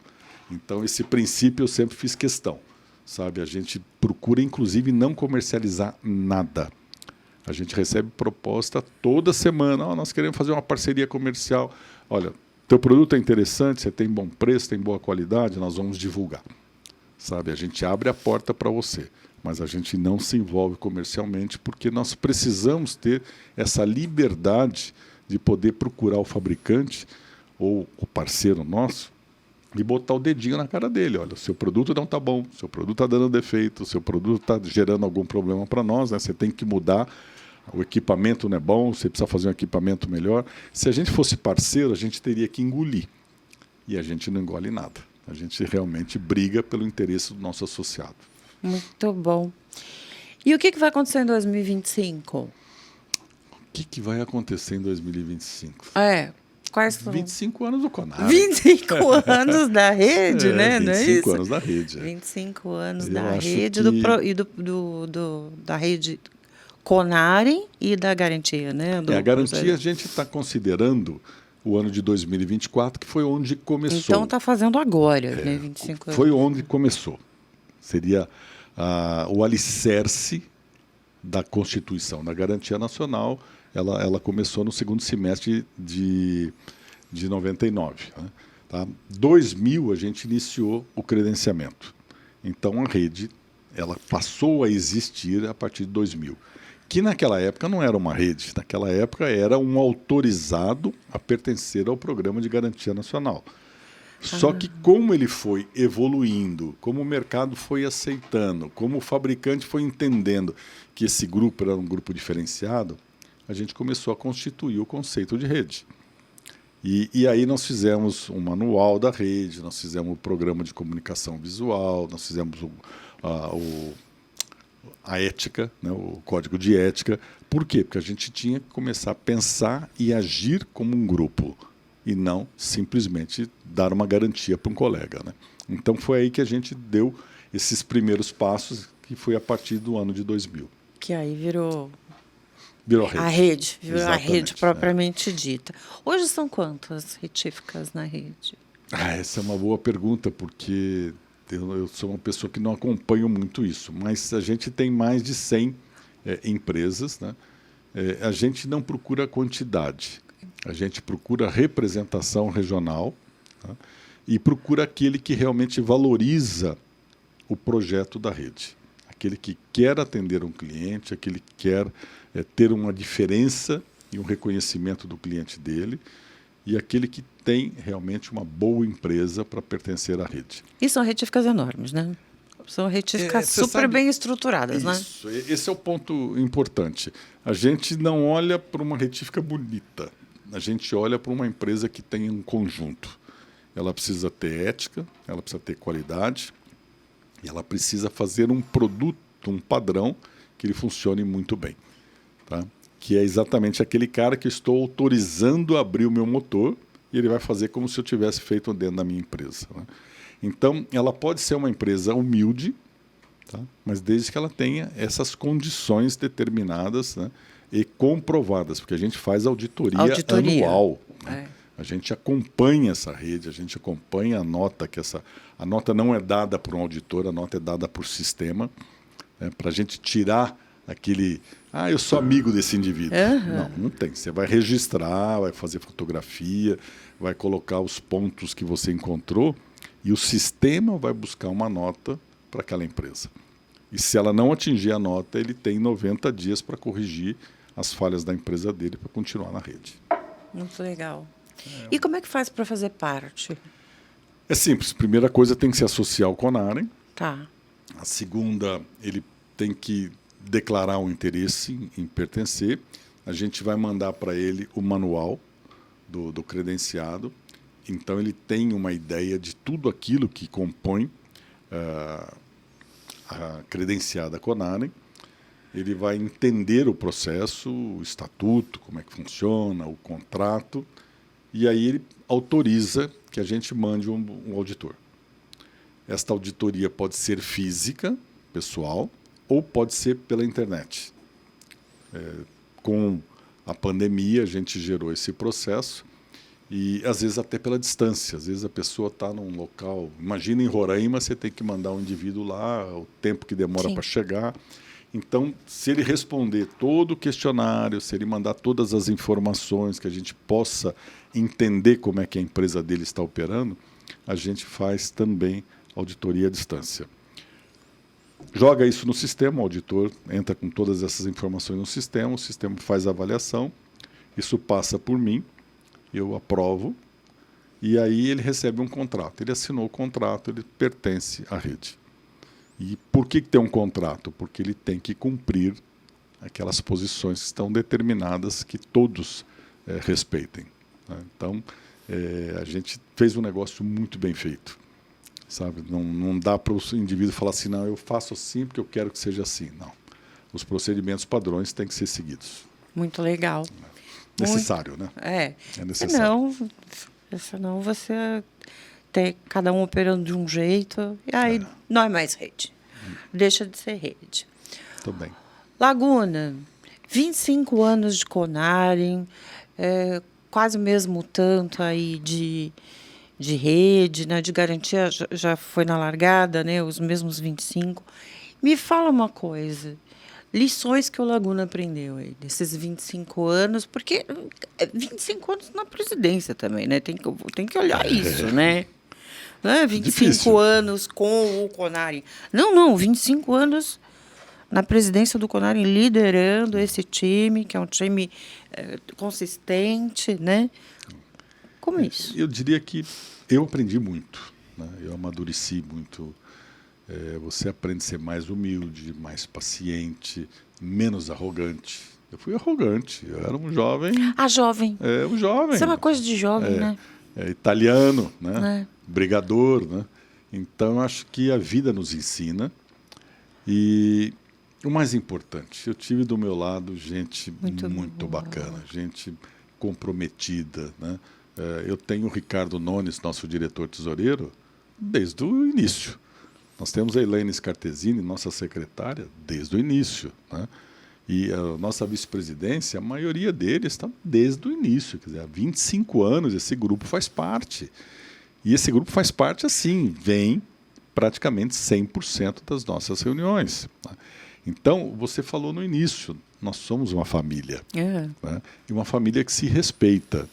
Então, esse princípio eu sempre fiz questão. Sabe? A gente procura, inclusive, não comercializar nada. A gente recebe proposta toda semana. Nós queremos fazer uma parceria comercial. Olha, teu produto é interessante, você tem bom preço, tem boa qualidade, nós vamos divulgar. Sabe? A gente abre a porta para você, mas a gente não se envolve comercialmente porque nós precisamos ter essa liberdade de poder procurar o fabricante ou o parceiro nosso e botar o dedinho na cara dele. Olha, o seu produto não está bom, o seu produto está dando defeito, o seu produto está gerando algum problema para nós, né? Você tem que mudar, o equipamento não é bom, você precisa fazer um equipamento melhor. Se a gente fosse parceiro, a gente teria que engolir. E a gente não engole nada. A gente realmente briga pelo interesse do nosso associado. Muito bom. E o que vai acontecer em 2025? O que vai acontecer em 2025? Quais são? 25 anos do Conar. 25 anos da rede, né? 25 não é isso? anos da rede. 25 anos Eu da acho rede que... da rede Conarem e da garantia, né? A garantia a gente está considerando o ano de 2024, que foi onde começou. Então está fazendo agora, né? 25 anos. Foi onde começou. Seria o alicerce da Constituição. Da Garantia Nacional, ela começou no segundo semestre de 99. Né? Tá? 2000, a gente iniciou o credenciamento. Então, a rede ela passou a existir a partir de 2000. Que naquela época não era uma rede, naquela época era um autorizado a pertencer ao Programa de Garantia Nacional. Só que como ele foi evoluindo, como o mercado foi aceitando, como o fabricante foi entendendo que esse grupo era um grupo diferenciado, a gente começou a constituir o conceito de rede. E aí nós fizemos um manual da rede, nós fizemos o programa de comunicação visual, nós fizemos a ética, né, o código de ética. Por quê? Porque a gente tinha que começar a pensar e agir como um grupo e não simplesmente dar uma garantia para um colega. Né? Então foi aí que a gente deu esses primeiros passos, que foi a partir do ano de 2000. Que aí virou a rede. Virou a rede propriamente dita. Hoje são quantas retíficas na rede? Essa é uma boa pergunta, porque eu sou uma pessoa que não acompanho muito isso, mas a gente tem mais de 100 empresas. Né? A gente não procura quantidade, a gente procura representação regional, tá? E procura aquele que realmente valoriza o projeto da rede, aquele que quer atender um cliente, aquele que quer ter uma diferença e um reconhecimento do cliente dele, e aquele que tem realmente uma boa empresa para pertencer à rede. E são retíficas enormes, né? São retíficas super bem estruturadas, isso, né? Esse é o ponto importante. A gente não olha para uma retífica bonita, a gente olha para uma empresa que tem um conjunto. Ela precisa ter ética, ela precisa ter qualidade, e ela precisa fazer um produto, um padrão, que ele funcione muito bem. Tá? Que é exatamente aquele cara que eu estou autorizando a abrir o meu motor e ele vai fazer como se eu tivesse feito dentro da minha empresa. Né? Então, ela pode ser uma empresa humilde, tá? Mas desde que ela tenha essas condições determinadas, né? E comprovadas, porque a gente faz auditoria anual. Né? A gente acompanha essa rede, a gente acompanha a nota, a nota não é dada por um auditor, a nota é dada por sistema, né? Para a gente tirar aquele... eu sou amigo desse indivíduo. Não tem. Você vai registrar, vai fazer fotografia, vai colocar os pontos que você encontrou e o sistema vai buscar uma nota para aquela empresa. E se ela não atingir a nota, ele tem 90 dias para corrigir as falhas da empresa dele para continuar na rede. Muito legal. E como é que faz para fazer parte? É simples. Primeira coisa, tem que se associar ao Conarem. Tá. A segunda, ele tem que declarar um interesse em pertencer. A gente vai mandar para ele o manual do credenciado. Então, ele tem uma ideia de tudo aquilo que compõe a credenciada Conarem. Ele vai entender o processo, o estatuto, como é que funciona, o contrato, e aí ele autoriza que a gente mande um auditor. Esta auditoria pode ser física, pessoal, ou pode ser pela internet. Com a pandemia, a gente gerou esse processo, e às vezes até pela distância. Às vezes a pessoa está num local... Imagina em Roraima, você tem que mandar um indivíduo lá, o tempo que demora para chegar. Então, se ele responder todo o questionário, se ele mandar todas as informações que a gente possa entender como é que a empresa dele está operando, a gente faz também auditoria à distância. Joga isso no sistema, o auditor entra com todas essas informações no sistema, o sistema faz a avaliação, isso passa por mim, eu aprovo, e aí ele recebe um contrato. Ele assinou o contrato, ele pertence à rede. E por que tem um contrato? Porque ele tem que cumprir aquelas posições que estão determinadas que todos respeitem. Né? Então, a gente fez um negócio muito bem feito. Sabe? Não dá para o indivíduo falar assim, não, eu faço assim porque eu quero que seja assim. Não. Os procedimentos padrões têm que ser seguidos. Muito legal. Necessário, né? É necessário. Senão você tem cada um operando de um jeito, e aí não é mais rede. Deixa de ser rede. Tudo bem. Laguna, 25 anos de Conarim, quase o mesmo tanto aí de rede, né, de garantia, já foi na largada, né, os mesmos 25. Me fala uma coisa, lições que o Laguna aprendeu aí, desses 25 anos, porque 25 anos na presidência também, né? Tem que olhar isso, né? Não é 25 Difícil. anos com o Conarim. Não, 25 anos na presidência do Conarim, liderando esse time, que é um time consistente, né? Como é isso? Eu diria que eu aprendi muito, né? Eu amadureci muito. Você aprende a ser mais humilde, mais paciente, menos arrogante. Eu fui arrogante, eu era um jovem. Jovem. Um jovem. Isso é uma coisa de jovem, né? Italiano, né? Brigador, né? Então, eu acho que a vida nos ensina. E o mais importante, eu tive do meu lado gente muito bacana, gente comprometida, né? Eu tenho o Ricardo Nones, nosso diretor tesoureiro, desde o início. Nós temos a Elaine Scartesini, nossa secretária, desde o início, né? E a nossa vice-presidência, a maioria deles está desde o início. Quer dizer, há 25 anos esse grupo faz parte. E esse grupo faz parte assim, vem praticamente 100% das nossas reuniões. Né? Então, você falou no início, nós somos uma família. Né? E uma família que se respeita.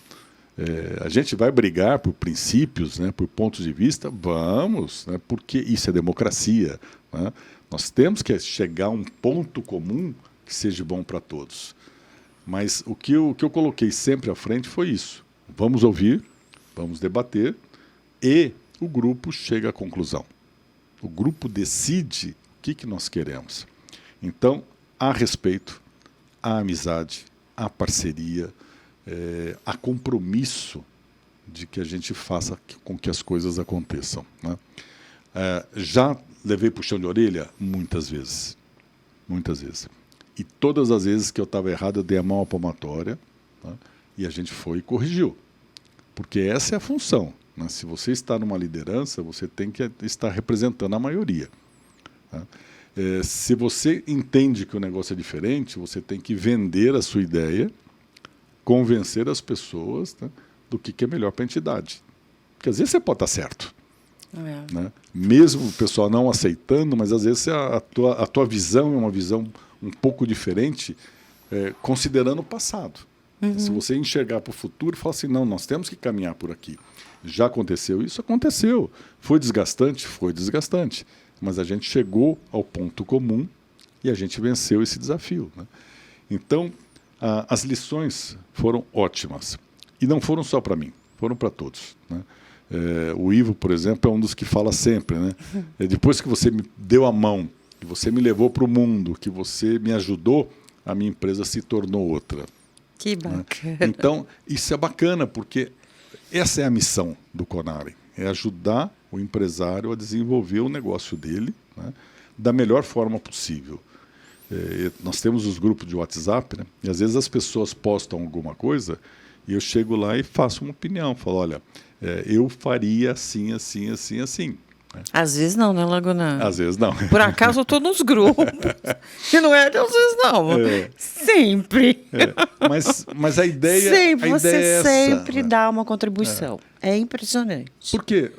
A gente vai brigar por princípios, né, por pontos de vista, vamos, né, porque isso é democracia. Né? Nós temos que chegar a um ponto comum que seja bom para todos. Mas o que eu coloquei sempre à frente foi isso. Vamos ouvir, vamos debater e o grupo chega à conclusão. O grupo decide o que nós queremos. Então, há respeito, há amizade, há parceria, há compromisso de que a gente faça com que as coisas aconteçam. Né? Já levei puxão de orelha muitas vezes. Muitas vezes. E todas as vezes que eu estava errado, eu dei a mão à palmatória, né? E a gente foi e corrigiu. Porque essa é a função. Né? Se você está numa liderança, você tem que estar representando a maioria. Né? Se você entende que o negócio é diferente, você tem que vender a sua ideia, convencer as pessoas, né, do que é melhor para a entidade. Porque às vezes você pode estar certo. Né? Mesmo o pessoal não aceitando, mas às vezes a tua visão é uma visão um pouco diferente, considerando o passado. Uhum. Se você enxergar para o futuro e falar assim, não, nós temos que caminhar por aqui. Já aconteceu isso? Aconteceu. Foi desgastante? Foi desgastante. Mas a gente chegou ao ponto comum e a gente venceu esse desafio. Né? Então, as lições foram ótimas. E não foram só para mim, foram para todos. Né? O Ivo, por exemplo, é um dos que fala sempre. Né? Depois que você me deu a mão, que você me levou para o mundo, que você me ajudou, a minha empresa se tornou outra. Que bacana. Né? Então, isso é bacana, porque essa é a missão do Conarim, é ajudar o empresário a desenvolver o negócio dele, né, da melhor forma possível. Nós temos os grupos de WhatsApp, né, e às vezes as pessoas postam alguma coisa e eu chego lá e faço uma opinião, falo, olha, eu faria assim, assim, assim, assim. Às vezes não, né, Laguna? Às vezes não. Por acaso eu estou nos grupos. Que não é de às vezes não. Sempre. Mas a ideia, sempre, a você ideia é sempre essa, dá uma contribuição. É impressionante. Por quê?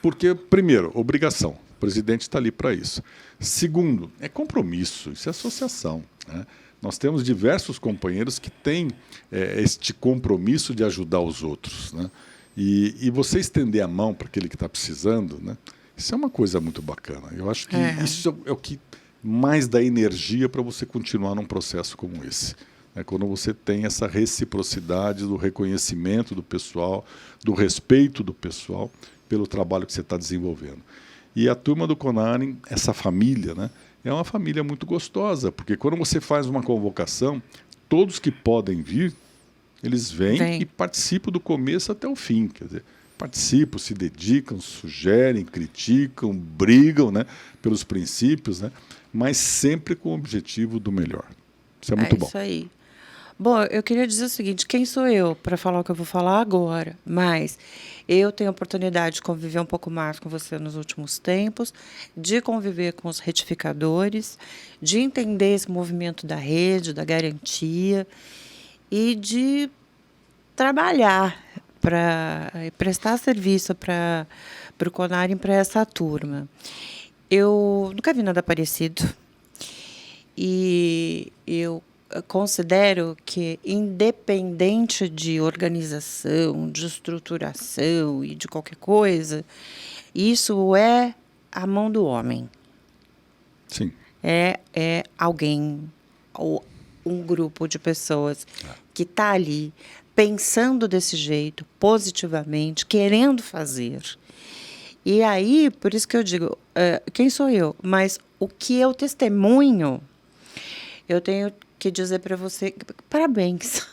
Porque, primeiro, obrigação. O presidente está ali para isso. Segundo, é compromisso, isso é associação. Né? Nós temos diversos companheiros que têm este compromisso de ajudar os outros. Né? E você estender a mão para aquele que está precisando, né? Isso é uma coisa muito bacana. Eu acho que isso é o que mais dá energia para você continuar num processo como esse. Quando você tem essa reciprocidade do reconhecimento do pessoal, do respeito do pessoal pelo trabalho que você está desenvolvendo. E a turma do Conarim, essa família, né, é uma família muito gostosa, porque quando você faz uma convocação, todos que podem vir, eles vêm e participam do começo até o fim. Quer dizer, participam, se dedicam, sugerem, criticam, brigam, né, pelos princípios, né, mas sempre com o objetivo do melhor. Isso é muito bom. Isso aí. Bom, eu queria dizer o seguinte: quem sou eu para falar o que eu vou falar agora? Mas eu tenho a oportunidade de conviver um pouco mais com você nos últimos tempos, de conviver com os retificadores, de entender esse movimento da rede, da garantia e de trabalhar para prestar serviço para o Conarim, para essa turma. Eu nunca vi nada parecido e eu considero que, independente de organização, de estruturação e de qualquer coisa, isso é a mão do homem. Sim. É alguém, ou um grupo de pessoas que está ali pensando desse jeito, positivamente, querendo fazer. E aí, por isso que eu digo, quem sou eu? Mas o que eu testemunho, eu tenho que dizer para você, parabéns.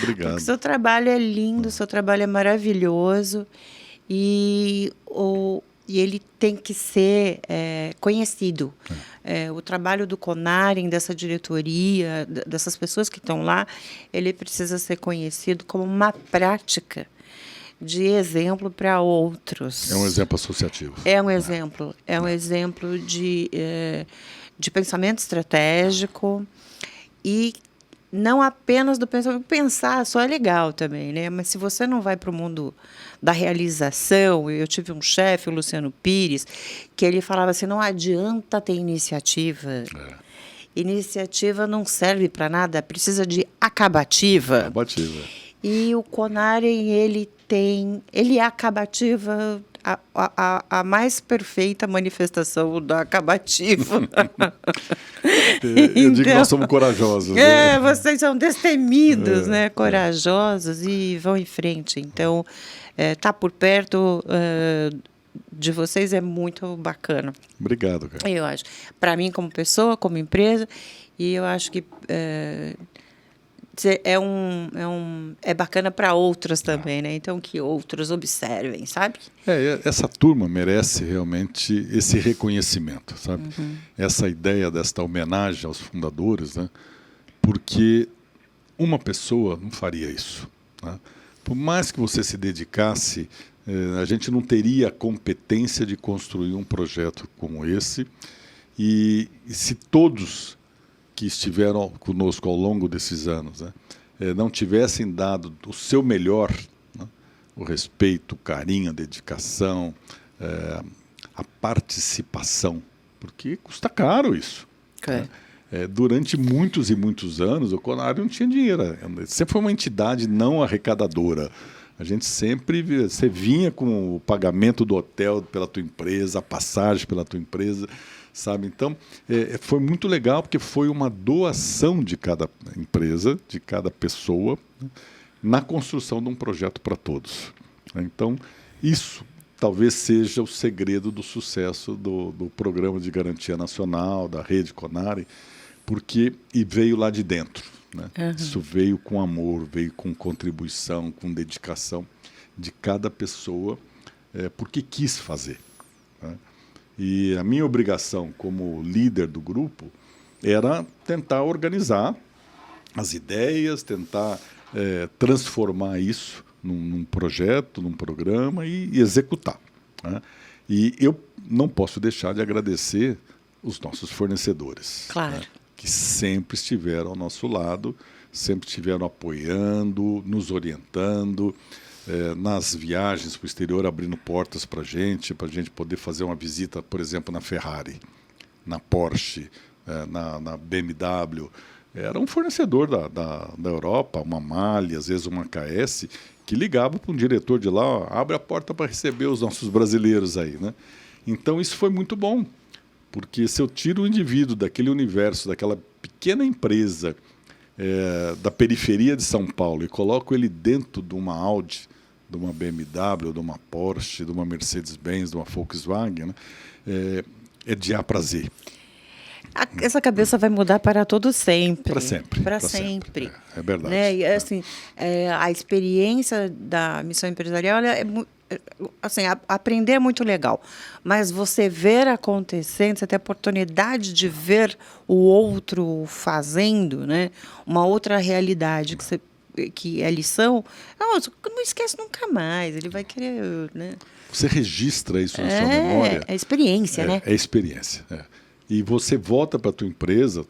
Obrigado. Porque o seu trabalho é lindo, o seu trabalho é maravilhoso e ele tem que ser conhecido. O trabalho do Conarim, dessa diretoria, dessas pessoas que estão lá, ele precisa ser conhecido como uma prática de exemplo para outros. É um exemplo associativo. É um exemplo. É um exemplo de pensamento estratégico e não apenas do pensamento. Pensar só é legal também, né? Mas se você não vai para o mundo da realização, eu tive um chefe, o Luciano Pires, que ele falava assim, não adianta ter iniciativa. Iniciativa não serve para nada, precisa de acabativa. Acabativa. E o Conarim, ele é a acabativa, a mais perfeita manifestação da acabativa. Eu digo que nós somos corajosos. Né? Vocês são destemidos, né? Corajosos e vão em frente. Então, estar por perto de vocês é muito bacana. Obrigado, cara. Eu acho. Para mim, como pessoa, como empresa, e eu acho que é bacana para outras também, né? Então, que outros observem, sabe? Essa turma merece realmente esse reconhecimento, sabe? Essa ideia desta homenagem aos fundadores, né? Porque uma pessoa não faria isso, né? Por mais que você se dedicasse, a gente não teria a competência de construir um projeto como esse. E se todos que estiveram conosco ao longo desses anos, né, não tivessem dado o seu melhor, né, o respeito, o carinho, a dedicação, a participação, porque custa caro isso. Né? Durante muitos e muitos anos, o Conarim não tinha dinheiro. Sempre foi uma entidade não arrecadadora. A gente sempre, você vinha com o pagamento do hotel pela tua empresa, a passagem pela tua empresa, sabe? Então, foi muito legal, porque foi uma doação de cada empresa, de cada pessoa, né, na construção de um projeto para todos. Então, isso talvez seja o segredo do sucesso do Programa de Garantia Nacional, da Rede Conarim, porque veio lá de dentro. Né? Isso veio com amor, veio com contribuição, com dedicação de cada pessoa, porque quis fazer. Né? E a minha obrigação como líder do grupo era tentar organizar as ideias, tentar transformar isso num projeto, num programa e executar. Né? E eu não posso deixar de agradecer os nossos fornecedores. Claro. Né? Que sempre estiveram ao nosso lado, sempre estiveram apoiando, nos orientando, nas viagens para o exterior, abrindo portas para a gente poder fazer uma visita, por exemplo, na Ferrari, na Porsche, na BMW. Era um fornecedor da Europa, uma Mali, às vezes uma KS, que ligava para um diretor de lá, ó, abre a porta para receber os nossos brasileiros aí. Né? Então, isso foi muito bom. Porque se eu tiro o indivíduo daquele universo, daquela pequena empresa da periferia de São Paulo e coloco ele dentro de uma Audi, de uma BMW, de uma Porsche, de uma Mercedes-Benz, de uma Volkswagen, né, é de A para Z. Essa cabeça vai mudar para todo sempre. Para sempre. Para sempre. É verdade. Né? E, assim, a experiência da missão empresarial assim, aprender é muito legal, mas você ver acontecendo, você ter a oportunidade de ver o outro fazendo, né? Uma outra realidade que é lição, não esquece nunca mais, ele vai querer, né? Você registra isso na sua memória. É experiência, né? É experiência. E você volta para a tua empresa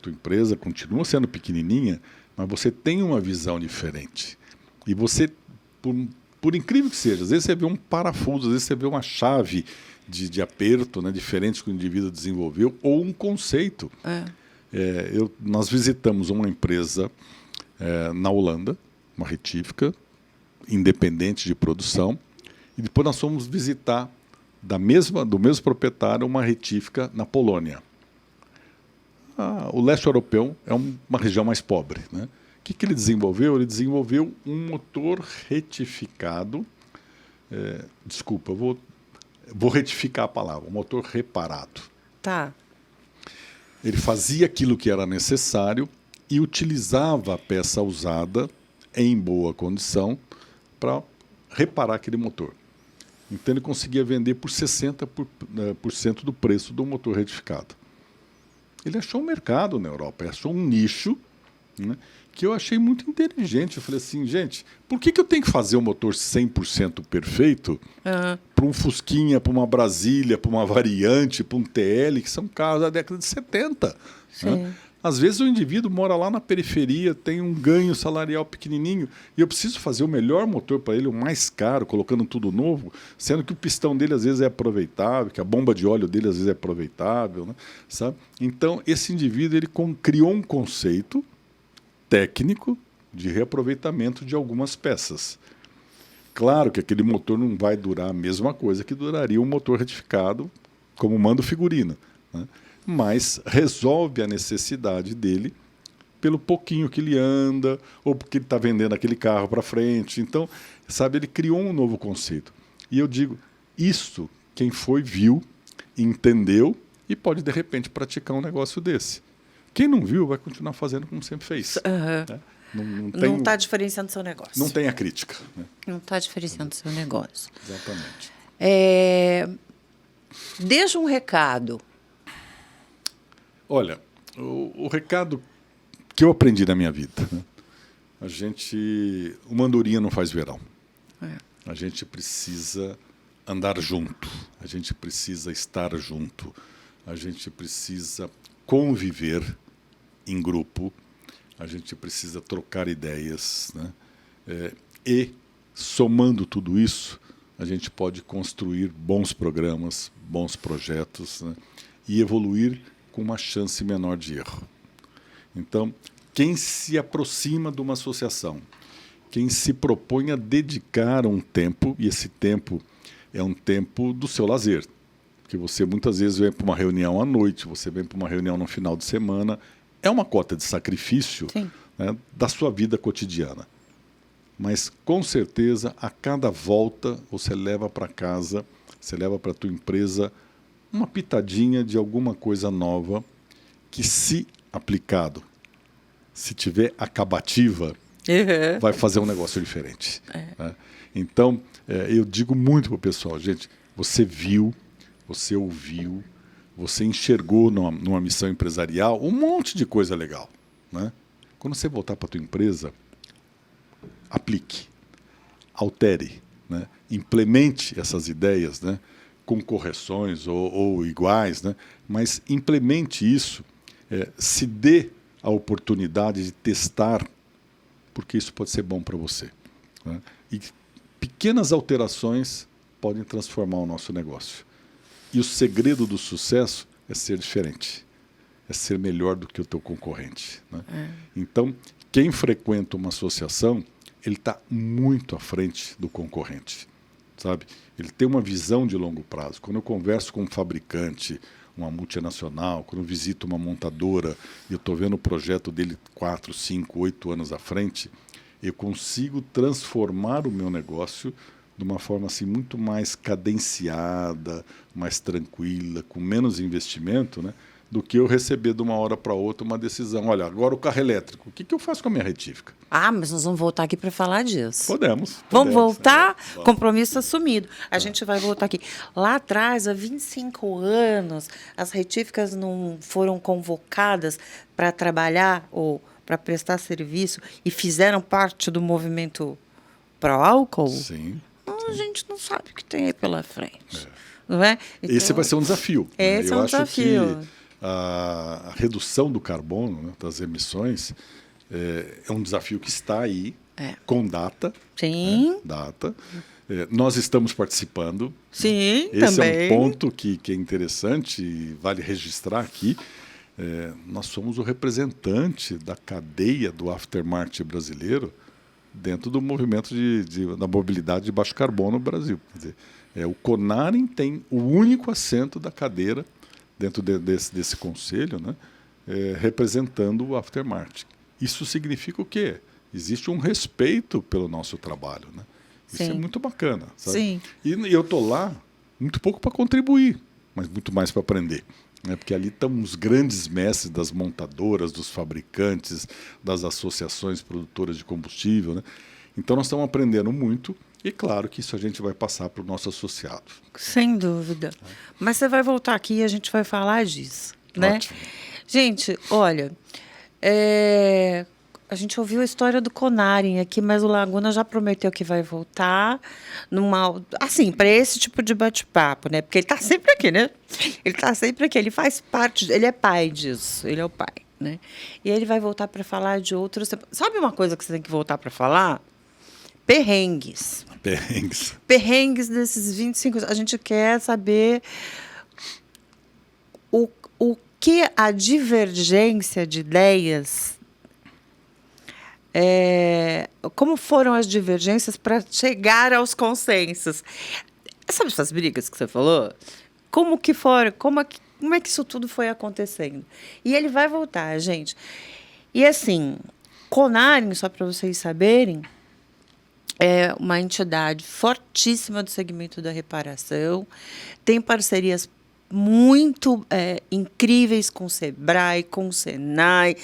continua sendo pequenininha, mas você tem uma visão diferente. E você, por incrível que seja, às vezes você vê um parafuso, às vezes você vê uma chave de aperto, né, diferente que o indivíduo desenvolveu, ou um conceito. Nós visitamos uma empresa na Holanda, uma retífica, independente de produção, e depois nós fomos visitar do mesmo proprietário uma retífica na Polônia. O leste europeu é uma região mais pobre, né? O que ele desenvolveu? Ele desenvolveu um motor retificado. Desculpa, eu vou retificar a palavra. Um motor reparado. Tá. Ele fazia aquilo que era necessário e utilizava a peça usada em boa condição para reparar aquele motor. Então ele conseguia vender por 60% do preço do motor retificado. Ele achou um mercado na Europa, achou um nicho, né, que eu achei muito inteligente. Eu falei assim, gente, por que eu tenho que fazer um motor 100% perfeito para um Fusquinha, para uma Brasília, para uma Variante, para um TL, que são carros da década de 70? Né? Às vezes o indivíduo mora lá na periferia, tem um ganho salarial pequenininho, e eu preciso fazer o melhor motor para ele, o mais caro, colocando tudo novo, sendo que o pistão dele às vezes é aproveitável, que a bomba de óleo dele às vezes é aproveitável, né? Sabe? Então, esse indivíduo ele criou um conceito técnico de reaproveitamento de algumas peças. Claro que aquele motor não vai durar a mesma coisa que duraria um motor retificado, como manda o figurino, né? Mas resolve a necessidade dele pelo pouquinho que ele anda, ou porque ele está vendendo aquele carro para frente. Então, sabe, ele criou um novo conceito. E eu digo, isso quem foi viu, entendeu e pode, de repente, praticar um negócio desse. Quem não viu vai continuar fazendo como sempre fez. Né? Não está diferenciando seu negócio. Não tem a crítica. Né? Não está diferenciando seu negócio. Exatamente. Deixa um recado. Olha, o recado que eu aprendi na minha vida, né? Uma andorinha não faz verão. A gente precisa andar junto, a gente precisa estar junto, a gente precisa conviver em grupo, a gente precisa trocar ideias, né? E, somando tudo isso, a gente pode construir bons programas, bons projetos, né? E evoluir com uma chance menor de erro. Então, quem se aproxima de uma associação, quem se propõe a dedicar um tempo, e esse tempo é um tempo do seu lazer, porque você muitas vezes vem para uma reunião à noite, você vem para uma reunião no final de semana, é uma cota de sacrifício, né, da sua vida cotidiana. Mas, com certeza, a cada volta você leva para casa, você leva para a tua empresa uma pitadinha de alguma coisa nova que, se aplicado, se tiver acabativa, vai fazer um negócio diferente. Né? Então, eu digo muito para o pessoal, gente, você viu, você ouviu, você enxergou numa missão empresarial um monte de coisa legal. Né? Quando você voltar para a tua empresa, aplique, altere, né? Implemente essas ideias, né? Com correções ou iguais, né? Mas implemente isso, se dê a oportunidade de testar, porque isso pode ser bom para você. Né? E pequenas alterações podem transformar o nosso negócio. E o segredo do sucesso é ser diferente, é ser melhor do que o teu concorrente. Né? Então, quem frequenta uma associação, ele está muito à frente do concorrente. Sabe? Ele tem uma visão de longo prazo. Quando eu converso com um fabricante, uma multinacional, quando eu visito uma montadora e eu estou vendo o projeto dele 4, 5, 8 anos à frente, eu consigo transformar o meu negócio de uma forma assim muito mais cadenciada, mais tranquila, com menos investimento, né, do que eu receber de uma hora para outra uma decisão. Olha, agora o carro elétrico, o que eu faço com a minha retífica? Ah, mas nós vamos voltar aqui para falar disso. Podemos. Vamos voltar? Vamos. Compromisso assumido. A gente vai voltar aqui. Lá atrás, há 25 anos, as retíficas não foram convocadas para trabalhar ou para prestar serviço e fizeram parte do movimento pró-álcool? Sim. A gente não sabe o que tem aí pela frente. Não é? Então, esse vai ser um desafio. Esse é um desafio. Que a redução do carbono, né, das emissões, é um desafio que está aí, com data. Sim. Né, data. Nós estamos participando. Sim, esse também. É um ponto que é interessante e vale registrar aqui. Nós somos o representante da cadeia do aftermarket brasileiro dentro do movimento da mobilidade de baixo carbono no Brasil. Quer dizer, o Conarin tem o único assento da cadeira dentro desse conselho, né, representando o aftermarket. Isso significa o quê? Existe um respeito pelo nosso trabalho. Né? Isso é muito bacana. Sabe? Sim. E eu estou lá muito pouco para contribuir, mas muito mais para aprender. Né? Porque ali estão os grandes mestres das montadoras, dos fabricantes, das associações produtoras de combustível. Né? Então nós estamos aprendendo muito. E claro que isso a gente vai passar para o nosso associado. Sem dúvida. Mas você vai voltar aqui e a gente vai falar disso. Né? Ótimo. Gente, olha, a gente ouviu a história do Conarin aqui, mas o Laguna já prometeu que vai voltar assim, para esse tipo de bate-papo, né? Porque ele está sempre aqui, né? Ele está sempre aqui, ele faz parte, ele é pai disso, ele é o pai, né? E ele vai voltar para falar de outros. Sabe uma coisa que você tem que voltar para falar? Perrengues. Perrengues desses 25 anos. A gente quer saber o que a divergência de ideias, como foram as divergências para chegar aos consensos. Sabe essas brigas que você falou? Como que foram? Como é que isso tudo foi acontecendo? E ele vai voltar, gente. E assim, Conarin, só para vocês saberem, é uma entidade fortíssima do segmento da reparação, tem parcerias muito incríveis com o Sebrae, com o Senai,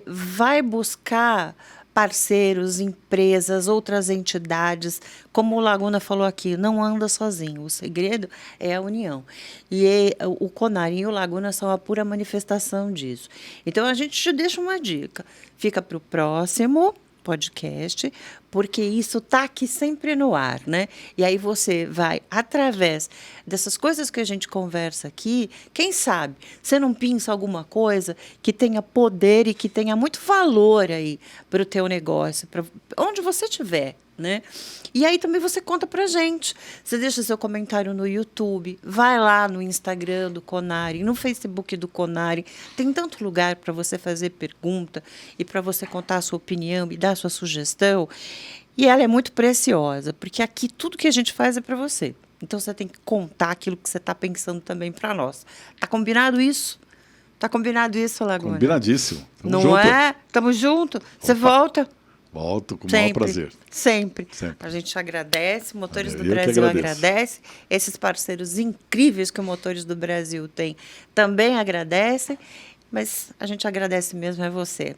vai buscar parceiros, empresas, outras entidades. Como o Laguna falou aqui, não anda sozinho, o segredo é a união. E o Conarin e o Laguna são a pura manifestação disso. Então, a gente te deixa uma dica. Fica para o próximo podcast, porque isso está aqui sempre no ar, né? E aí você vai, através dessas coisas que a gente conversa aqui, quem sabe você não pinça alguma coisa que tenha poder e que tenha muito valor aí para o teu negócio, para onde você estiver, né? E aí também você conta pra gente. Você deixa seu comentário no YouTube, vai lá no Instagram do Conarin, no Facebook do Conarin. Tem tanto lugar para você fazer pergunta e para você contar a sua opinião e dar a sua sugestão. E ela é muito preciosa, porque aqui tudo que a gente faz é para você. Então você tem que contar aquilo que você está pensando também para nós. Tá combinado isso? Tá combinado isso, Laguna? Combinadíssimo. Não junto. Tamo junto. Você volta? Volto com o maior prazer. Sempre. A gente agradece, Motores do Brasil agradece, esses parceiros incríveis que o Motores do Brasil tem também agradecem, mas a gente agradece mesmo é você.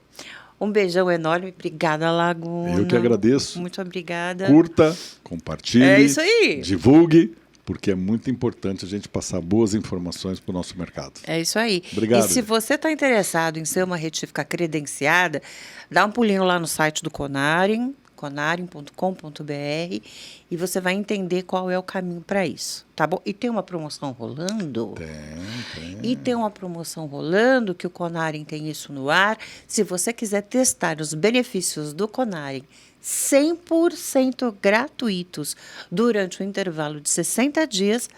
Um beijão enorme, obrigada, Laguna. Eu que agradeço. Muito obrigada. Curta, compartilhe, isso aí. Divulgue, porque é muito importante a gente passar boas informações para o nosso mercado. É isso aí. Obrigado. E se você está interessado em ser uma retífica credenciada, dá um pulinho lá no site do Conarin, conarin.com.br, e você vai entender qual é o caminho para isso, tá bom? E tem uma promoção rolando? Tem. E tem uma promoção rolando, que o Conarin tem isso no ar. Se você quiser testar os benefícios do Conarin 100% gratuitos durante o intervalo de 60 dias,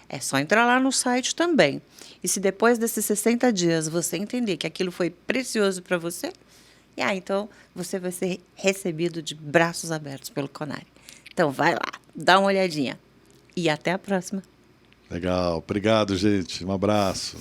é só entrar lá no site também. E se depois desses 60 dias você entender que aquilo foi precioso para você, então você vai ser recebido de braços abertos pelo Conarin. Então vai lá, dá uma olhadinha. E até a próxima. Legal, obrigado, gente. Um abraço.